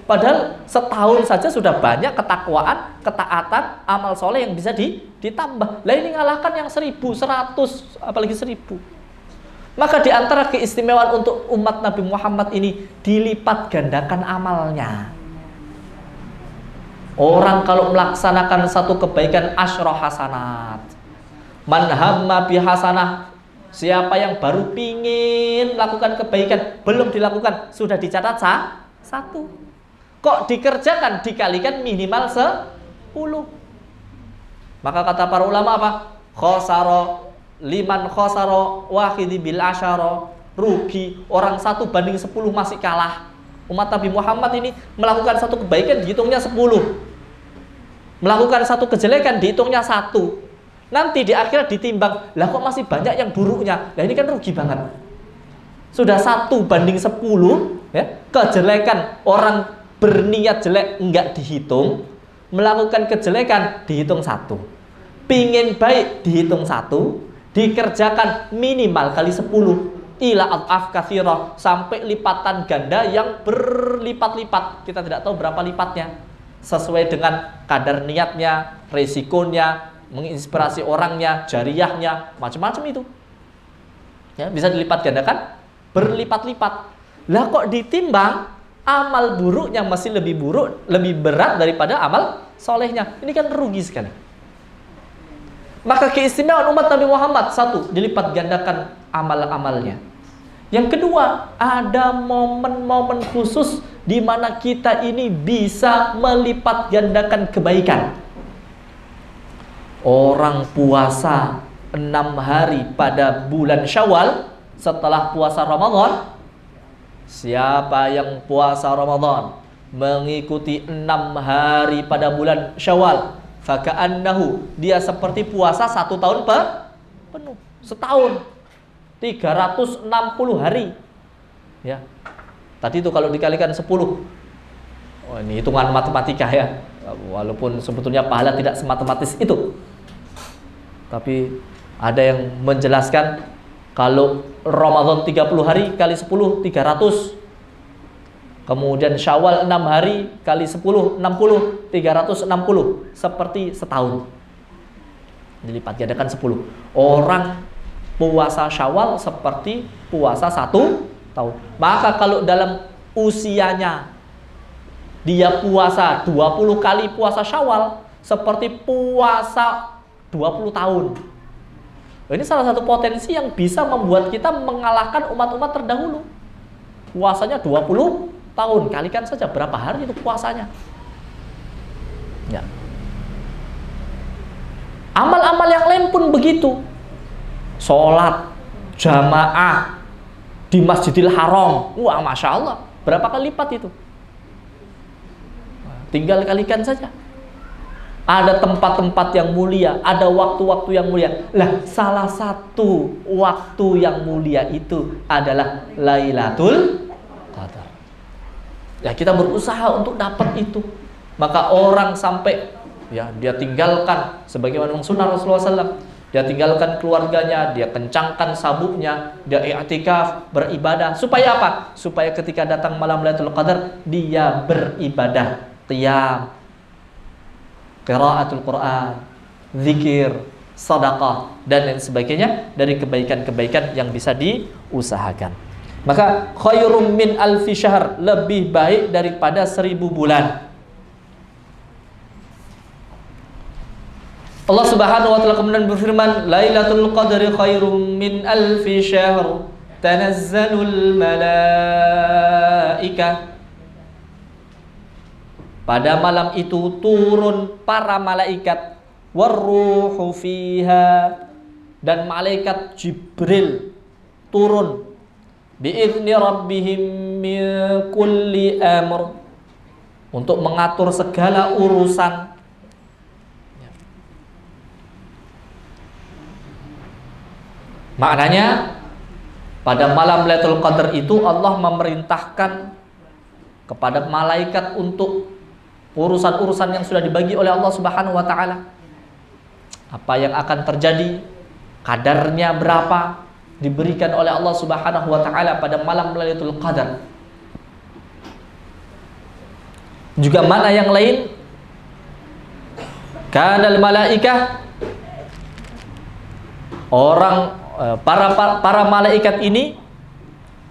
Padahal setahun saja sudah banyak ketakwaan, ketaatan, amal soleh yang bisa ditambah. Lah ini ngalahkan yang 1000, 100, apalagi 1000. Maka di antara keistimewaan untuk umat Nabi Muhammad ini, dilipat gandakan amalnya. Orang kalau melaksanakan satu kebaikan, asyra hasanat. Man hamma bihasanah, siapa yang baru pingin lakukan kebaikan, belum dilakukan, sudah dicatat 1. Kok dikerjakan, dikalikan minimal 10. Maka kata para ulama apa? Khosaro liman khosaro wahidi bil asyara, rugi orang 1 banding 10 masih kalah. Umat Nabi Muhammad ini melakukan satu kebaikan dihitungnya 10, melakukan satu kejelekan dihitungnya 1. Nanti di akhirat ditimbang, lah kok masih banyak yang buruknya. Lah ini kan rugi banget. Sudah 1 banding 10, ya, kejelekan orang berniat jelek enggak dihitung, melakukan kejelekan dihitung 1, pingin baik dihitung 1, dikerjakan minimal kali 10, ila ad'af katsira, sampai lipatan ganda yang berlipat-lipat. Kita tidak tahu berapa lipatnya, sesuai dengan kadar niatnya, resikonya, menginspirasi orangnya, jariyahnya, macam-macam itu. Ya, bisa dilipat gandakan berlipat-lipat. Lah kok ditimbang amal buruknya masih lebih buruk, lebih berat daripada amal solehnya. Ini kan rugi sekali. Maka keistimewaan umat Nabi Muhammad, 1, dilipat gandakan amal-amalnya. Yang kedua, ada momen-momen khusus di mana kita ini bisa melipat gandakan kebaikan. Orang puasa 6 hari pada bulan Syawal setelah puasa Ramadan. Siapa yang puasa Ramadan mengikuti 6 hari pada bulan Syawal, faka'annahu, dia seperti puasa 1 tahun penuh. Setahun 360 hari. Ya. Tadi itu kalau dikalikan 10. Oh, ini hitungan matematika ya. Walaupun sebetulnya pahala tidak sematematis itu. Tapi ada yang menjelaskan kalau Ramadan 30 hari kali 10 300. Kemudian Syawal 6 hari kali 10 60, 360, seperti setahun. Dilipat gandakan 10. Orang puasa Syawal seperti puasa 1 tahun. Maka kalau dalam usianya dia puasa 20 kali puasa Syawal, seperti puasa 20 tahun. Ini salah satu potensi yang bisa membuat kita mengalahkan umat-umat terdahulu. Puasanya 20 tahun, kalikan saja berapa hari itu puasanya. Ya. Amal-amal yang lain pun begitu. Sholat jamaah di Masjidil Haram, wah Masya Allah, berapa kali lipat itu? Tinggal kalikan saja. ada tempat-tempat yang mulia, ada waktu-waktu yang mulia. Lah, salah satu waktu yang mulia itu adalah Lailatul Qadar. Ya, kita berusaha untuk dapat itu. Maka orang sampai ya dia tinggalkan sebagaimana sunnah Rasulullah SAW. Dia tinggalkan keluarganya, dia kencangkan sabuknya, dia i'tikaf, beribadah. Supaya apa? Supaya ketika datang malam Lailatul Qadar, dia beribadah, qiyam, qiraatul Quran, zikir, sedekah dan lain sebagainya dari kebaikan-kebaikan yang bisa diusahakan. Maka khairum min alfi syahr, lebih baik daripada 1000 bulan. Allah Subhanahu wa taala kemudian berfirman, Lailatul Qadri khairum min alfi syahr, tanazzalul malaikah. Pada malam itu turun para malaikat, warruhu fiha, dan malaikat Jibril turun biizni rabbihim min kulli amr, untuk mengatur segala urusan. Maknanya pada malam Lailatul Qadar itu Allah memerintahkan kepada malaikat untuk urusan-urusan yang sudah dibagi oleh Allah Subhanahu wa taala. Apa yang akan terjadi, kadarnya berapa, diberikan oleh Allah Subhanahu wa taala pada malam Lailatul Qadar. Juga mana yang lain? Kanal malaikah, para malaikat ini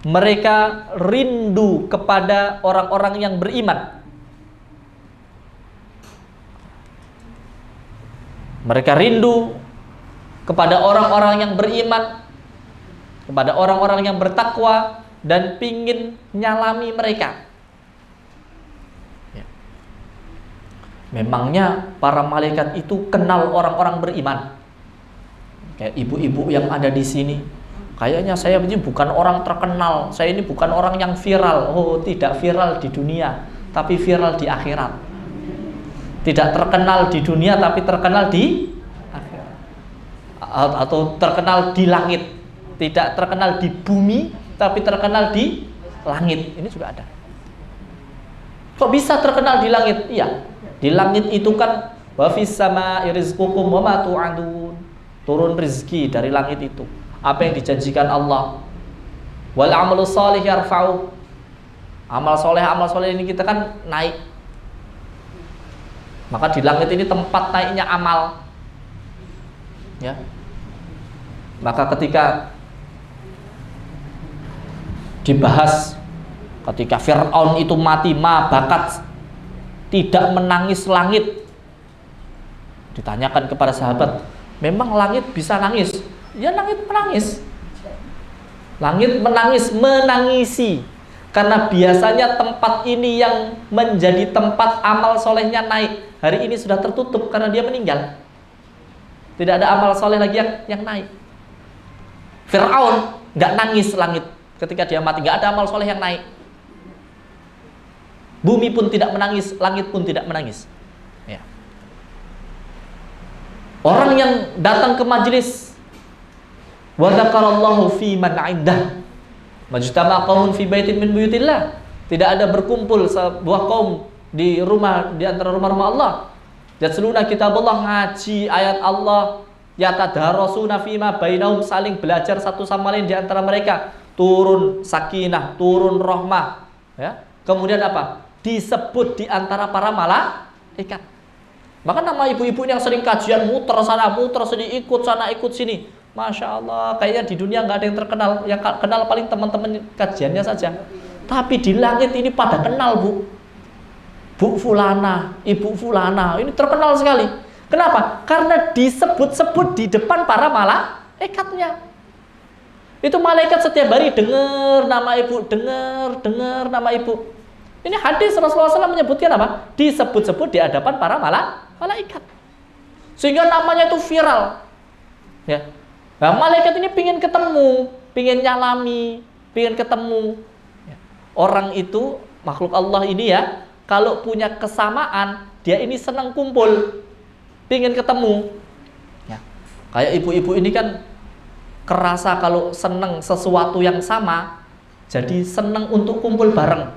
mereka rindu kepada orang-orang yang beriman. Mereka rindu kepada orang-orang yang beriman, kepada orang-orang yang bertakwa, dan pingin nyalami mereka. Memangnya para malaikat itu kenal orang-orang beriman. Kayak ibu-ibu yang ada di sini, kayaknya saya ini bukan orang terkenal, saya ini bukan orang yang viral. Oh, tidak viral di dunia, tapi viral di akhirat. Tidak terkenal di dunia, tapi terkenal di akhirat. Atau terkenal di langit. Tidak terkenal di bumi, tapi terkenal di langit. Ini juga ada. Kok bisa terkenal di langit? Iya, di langit itu kan wa fis samaa'i rizqukum wa ma tu'adun. Turun rezeki dari langit itu, apa yang dijanjikan Allah. Wal amalu sholih yarfa'u, amal soleh ini kita kan naik. Maka di langit ini tempat naiknya amal, ya. Maka ketika dibahas, ketika Fir'aun itu mati ma bakat, tidak menangis langit, ditanyakan kepada sahabat, memang langit bisa nangis? Ya, langit menangis. Langit menangisi. Karena biasanya tempat ini yang menjadi tempat amal solehnya naik, hari ini sudah tertutup karena dia meninggal. Tidak ada amal soleh lagi yang naik. Fir'aun nggak nangis langit ketika dia mati, nggak ada amal soleh yang naik. Bumi pun tidak menangis, langit pun tidak menangis. Ya. Orang yang datang ke majelis, wa dzakarallahu fi man 'indah, majtama qaumun fi baitin min buyutillah, tidak ada berkumpul sebuah kaum di rumah, di antara rumah-rumah Allah, yatluna kitabullah, ngaji ayat Allah, yatadarasuna fima bainahum, saling belajar satu sama lain di antara mereka, turun sakinah, turun rahmah, ya. Kemudian apa? Disebut di antara para malaikat. Maka nama ibu-ibu yang sering kajian, muter sana, muter sini, ikut sana, ikut sini, Masya Allah, kayaknya di dunia nggak ada yang terkenal. Yang kenal paling teman-teman kajiannya saja. Tapi di langit ini pada kenal, Bu Fulana, Ibu Fulana, ini terkenal sekali. Kenapa? Karena disebut-sebut di depan para malaikatnya. Itu malaikat setiap hari dengar nama ibu, dengar nama ibu. Ini hadis Rasulullah SAW menyebutkan apa? Disebut-sebut di hadapan para malaikat. Sehingga namanya itu viral. Ya. Nah, malaikat ini pingin ketemu, pingin nyalami, pingin ketemu. Ya. Orang itu, makhluk Allah ini ya, kalau punya kesamaan, dia ini senang kumpul. pingin ketemu. Ya. Kayak ibu-ibu ini kan kerasa kalau seneng sesuatu yang sama, jadi seneng untuk kumpul bareng.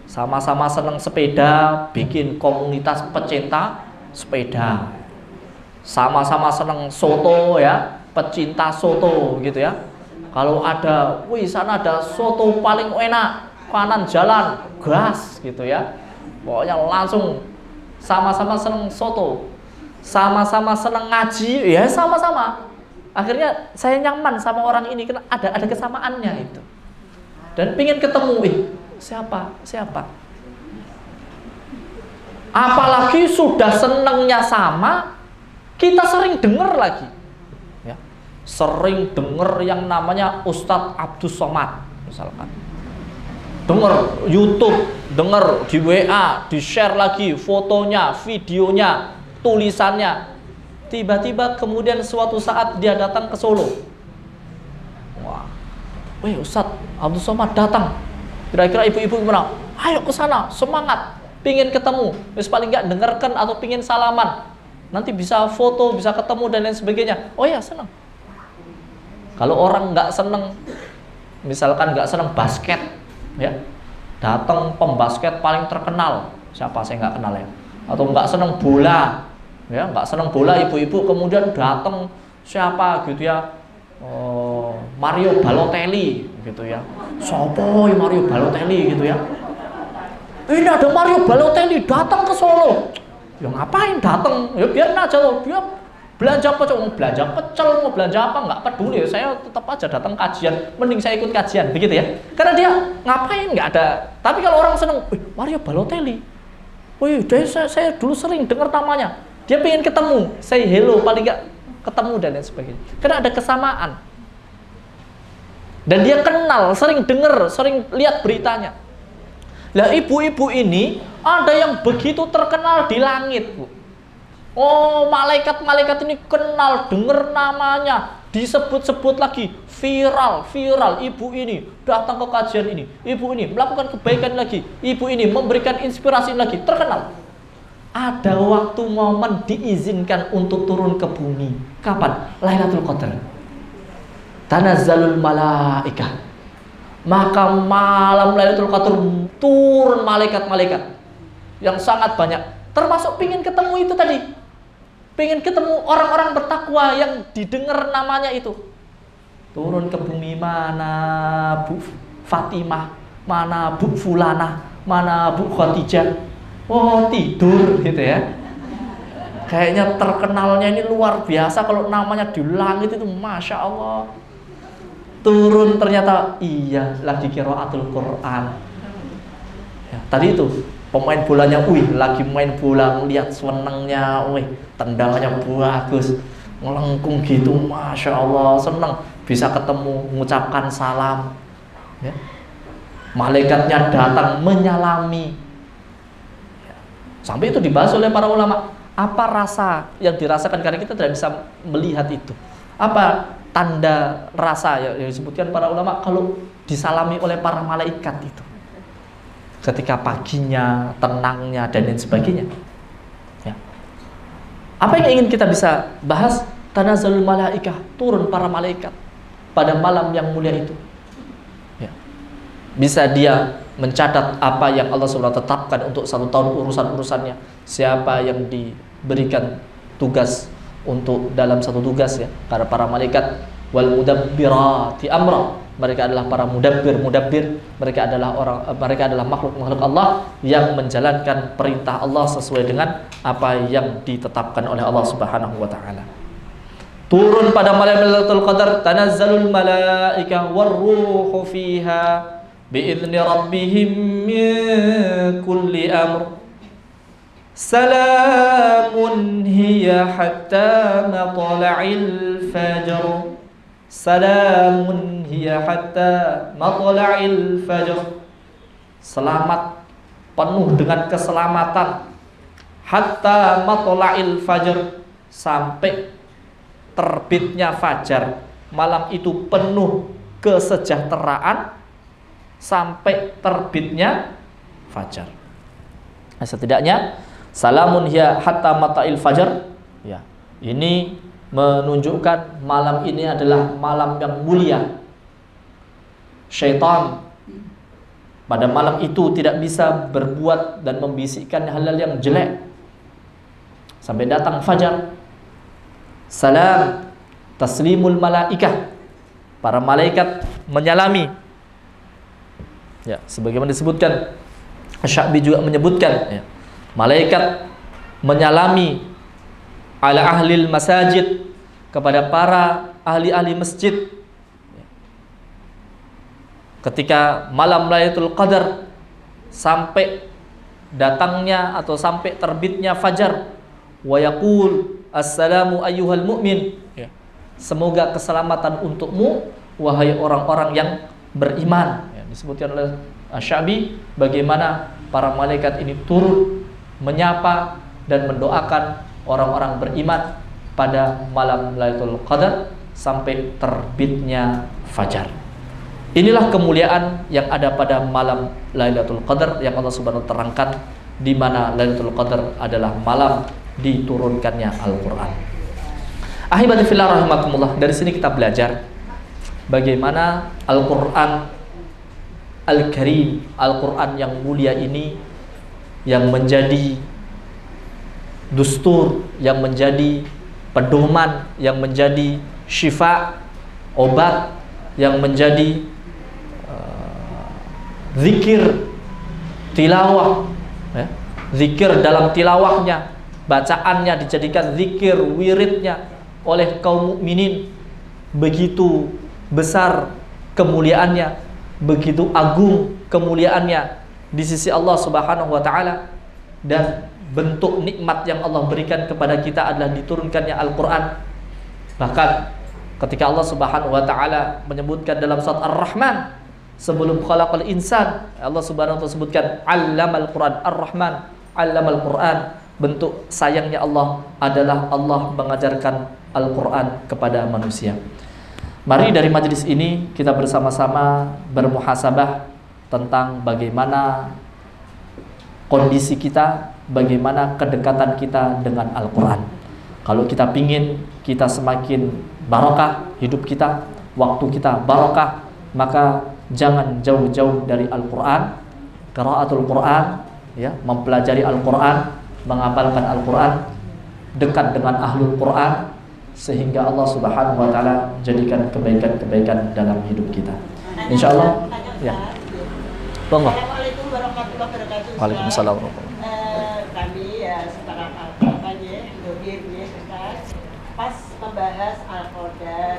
Sama-sama seneng sepeda, bikin komunitas pecinta sepeda. Sama-sama seneng soto ya, pecinta soto gitu ya. Kalau ada, wih sana ada soto paling enak, kanan jalan, gas gitu ya. Pokoknya langsung sama-sama seneng soto, sama-sama seneng ngaji, ya sama-sama. Akhirnya saya nyaman sama orang ini, karena ada kesamaannya itu. Dan pingin ketemu, siapa? Apalagi sudah senengnya sama, kita sering dengar lagi. Ya. Sering dengar yang namanya Ustadz Abdus Somad misalkan. Dengar YouTube, dengar di WA, di-share lagi fotonya, videonya, tulisannya. Tiba-tiba kemudian suatu saat dia datang ke Solo. Wah, wih Ustadz Abdus Somad datang. Kira-kira ibu-ibu gimana? Ayo ke sana, semangat, pingin ketemu. Terus paling nggak dengarkan atau pingin salaman. Nanti bisa foto, bisa ketemu dan lain sebagainya. Oh ya, senang. Kalau orang nggak senang, misalkan nggak senang basket, ya, datang pembasket paling terkenal, siapa saya nggak kenal ya, atau nggak senang bola, ya, nggak senang bola ibu-ibu kemudian datang siapa gitu ya, Mario Balotelli gitu ya, sopo Mario Balotelli gitu ya, ini ada Mario Balotelli datang ke Solo, ya ngapain datang, ya biarin aja loh, dia belanja pecel, mau belanja apa nggak peduli, saya tetap aja datang kajian, mending saya ikut kajian, begitu ya. Karena dia ngapain nggak ada. Tapi kalau orang seneng, Mario Balotelli, saya dulu sering dengar namanya, dia pengen ketemu, say hello, paling nggak ketemu dan lain sebagainya. Karena ada kesamaan. Dan dia kenal, sering dengar, sering lihat beritanya. Lah ibu-ibu ini ada yang begitu terkenal di langit, Bu. Oh, malaikat-malaikat ini kenal, dengar namanya, disebut-sebut lagi, viral, ibu ini datang ke kajian ini, ibu ini melakukan kebaikan lagi, ibu ini memberikan inspirasi lagi, terkenal. Ada waktu momen diizinkan untuk turun ke bumi. Kapan? Lailatul Qadar. Tanazzalul malaikah. Maka malam Lailatul Qadar turun malaikat-malaikat yang sangat banyak, termasuk pingin ketemu itu tadi. Pengen ketemu orang-orang bertakwa yang didengar namanya itu. Turun ke bumi, mana Bu Fatimah, mana Bu Fulana, mana Bu Khadijah. Oh, tidur gitu ya. Kayaknya terkenalnya ini luar biasa kalau namanya di langit itu, Masya Allah. Turun ternyata iya lagi qiraatul Quran. Ya, tadi itu pemain bolanya, lagi main bola, lihat senengnya, tendangannya bagus, melengkung gitu, Masya Allah, seneng, bisa ketemu, mengucapkan salam, ya. Malaikatnya datang menyalami, ya. Sampai itu dibahas oleh para ulama, apa rasa yang dirasakan, karena kita tidak bisa melihat itu, apa tanda rasa yang disebutkan para ulama kalau disalami oleh para malaikat itu. Ketika paginya, tenangnya, dan lain sebagainya. Ya. Apa yang ingin kita bisa bahas? Tanazzalul malaikah, turun para malaikat pada malam yang mulia itu. Ya. Bisa dia mencatat apa yang Allah SWT tetapkan untuk 1 tahun urusan-urusannya. Siapa yang diberikan tugas untuk dalam satu tugas ya. Karena para malaikat wal mudabbirati amra. Mereka adalah para mudabbir, mereka adalah makhluk-makhluk Allah yang menjalankan perintah Allah sesuai dengan apa yang ditetapkan oleh Allah Subhanahu wa taala. Turun pada malam Lailatul Qadar, tanazzalul malaikah warruhu fiha biizni rabbihim min kulli amr. Salamun hiya hatta matla'il fajr. Salamun hiya hatta matla'il fajr. Selamat, penuh dengan keselamatan, hatta matla'il fajr, sampai terbitnya fajar. Malam itu penuh kesejahteraan sampai terbitnya fajar. Nah, setidaknya salamun hiya hatta matla'il fajr, Ya, ini menunjukkan malam ini adalah malam yang mulia. Syaitan pada malam itu tidak bisa berbuat dan membisikkan hal-hal yang jelek sampai datang fajar. Salam, taslimul malaikah, para malaikat menyalami. Ya, sebagaimana disebutkan, Asy-Sya'bi juga menyebutkan, ya, malaikat menyalami ala ahlil masajid, kepada para ahli-ahli masjid. Ketika malam Lailatul Qadar sampai datangnya atau sampai terbitnya fajar, wa yaqul assalamu ayyuhal mu'min, ya, semoga keselamatan untukmu wahai orang-orang yang beriman. Ya, disebutkan oleh Asy-Sya'bi bagaimana para malaikat ini turun menyapa dan mendoakan orang-orang beriman pada malam Lailatul Qadar sampai terbitnya fajar. Inilah kemuliaan yang ada pada malam Lailatul Qadar yang Allah Subhanahu wa taala terangkan, di mana Lailatul Qadar adalah malam diturunkannya Al-Qur'an. Ahibati fillah rahimakumullah, dari sini kita belajar bagaimana Al-Qur'an Al-Karim, Al-Qur'an yang mulia ini yang menjadi dustur, yang menjadi pedoman, yang menjadi syifa, obat, yang menjadi zikir, tilawah, ya. Zikir dalam tilawahnya, bacaannya dijadikan zikir, wiridnya oleh kaum mukminin. Begitu besar kemuliaannya, begitu agung kemuliaannya di sisi Allah Subhanahu wa taala, dan bentuk nikmat yang Allah berikan kepada kita adalah diturunkannya Al-Qur'an. Bahkan ketika Allah Subhanahu wa taala menyebutkan dalam surat Ar-Rahman, sebelum khalaqal insan, Allah Subhanahu wa taala sebutkan allamal Qur'an, Ar-Rahman allamal Qur'an. Bentuk sayangnya Allah adalah Allah mengajarkan Al-Qur'an kepada manusia. Mari dari majelis ini kita bersama-sama bermuhasabah tentang bagaimana kondisi kita, bagaimana kedekatan kita dengan Al-Qur'an. Kalau kita pingin kita semakin barokah hidup kita, waktu kita barokah, maka jangan jauh-jauh dari Al-Qur'an, qiraatul Qur'an, ya, mempelajari Al-Qur'an, menghafalkan Al-Qur'an, dekat dengan ahlul Qur'an, sehingga Allah Subhanahu wa taala jadikan kebaikan-kebaikan dalam hidup kita. Insyaallah, ya. Bangga. Assalamualaikum warahmatullahi wabarakatuh. Waalaikumsalam warahmatullahi wabarakatuh. Kami ya sekarang apa ya, Dodir ya, Ustaz. Pas membahas Al-Qadar,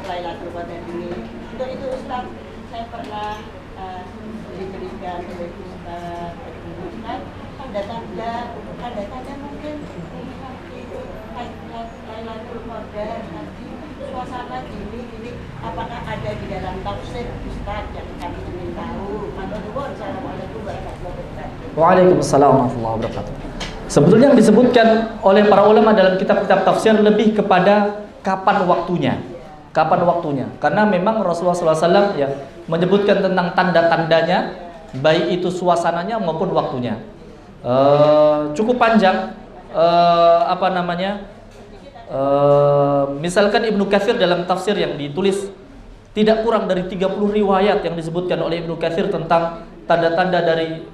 Lailatul Qadar ini. Untuk itu Ustaz, saya pernah diberikan oleh Ustaz tanda-tanda mungkin itu Lailatul Qadar nanti suasana gini apakah ada di dalam tafsir Ustaz yang kami ingin tahu. Assalamualaikum warahmatullahi wabarakatuh. Waalaikumsalam warahmatullahi wabarakatuh. Sebetulnya yang disebutkan oleh para ulama dalam kitab-kitab tafsir lebih kepada kapan waktunya. Kapan waktunya? Karena memang Rasulullah SAW ya menyebutkan tentang tanda-tandanya, baik itu suasananya maupun waktunya. Cukup panjang. Misalkan Ibnu Katsir dalam tafsir yang ditulis tidak kurang dari 30 riwayat yang disebutkan oleh Ibnu Katsir tentang tanda-tanda dari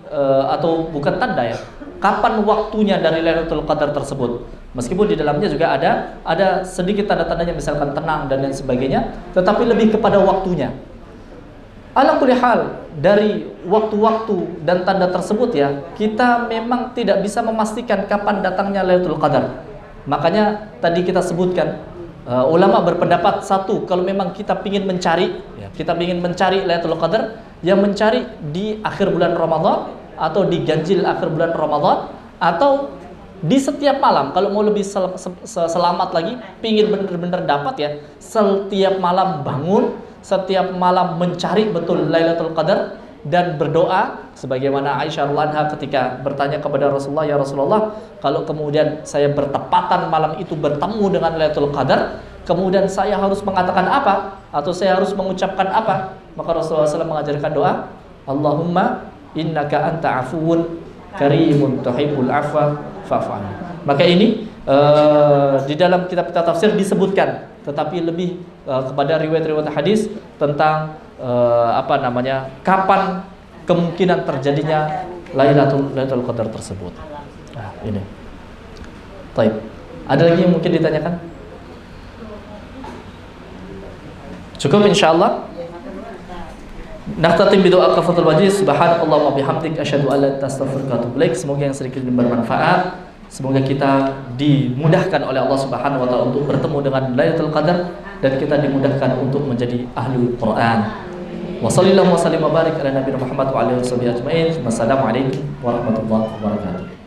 atau bukan tanda ya, kapan waktunya dari Lailatul Qadar tersebut. Meskipun di dalamnya juga ada sedikit tanda-tandanya, misalkan tenang dan lain sebagainya, tetapi lebih kepada waktunya. Ala kulli hal, dari waktu-waktu dan tanda tersebut ya, kita memang tidak bisa memastikan kapan datangnya Lailatul Qadar. Makanya tadi kita sebutkan, ulama berpendapat satu, kalau memang kita ingin mencari, kita ingin mencari Lailatul Qadar, yang mencari di akhir bulan Ramadan atau di ganjil akhir bulan Ramadan, atau di setiap malam. Kalau mau lebih selamat lagi, pingin benar-benar dapat ya, setiap malam bangun, setiap malam mencari betul Lailatul Qadar dan berdoa sebagaimana Aisyah radhiyallahu anha ketika bertanya kepada Rasulullah, ya Rasulullah, kalau kemudian saya bertepatan malam itu bertemu dengan Lailatul Qadar, kemudian saya harus mengatakan apa atau saya harus mengucapkan apa? Maka Rasulullah SAW mengajarkan doa, Allahumma innaka anta afuwun karimun tuhibbul afwa fa'fu anni. Maka ini di dalam kitab-kitab tafsir disebutkan, tetapi lebih kepada riwayat-riwayat hadis tentang kapan kemungkinan terjadinya Lailatul Qadar tersebut. Nah, ini. Baik. Ada lagi yang mungkin ditanyakan? Cukup insyaallah. Nakhtatim bi doa kafatul majlis. Subhanallah wa bihamdik asyhadu an la ilaha illa anta astaghfiruka wa atubu ilaik. Semoga yang sedikit ini bermanfaat. Semoga kita dimudahkan oleh Allah Subhanahu wa taala untuk bertemu dengan Lailatul Qadar dan kita dimudahkan untuk menjadi ahlul Quran. Wa sallallahu wa sallim wa barik ala nabiyina Muhammad wa alihi wasallam ajmain. Wassalamualaikum warahmatullahi wabarakatuh.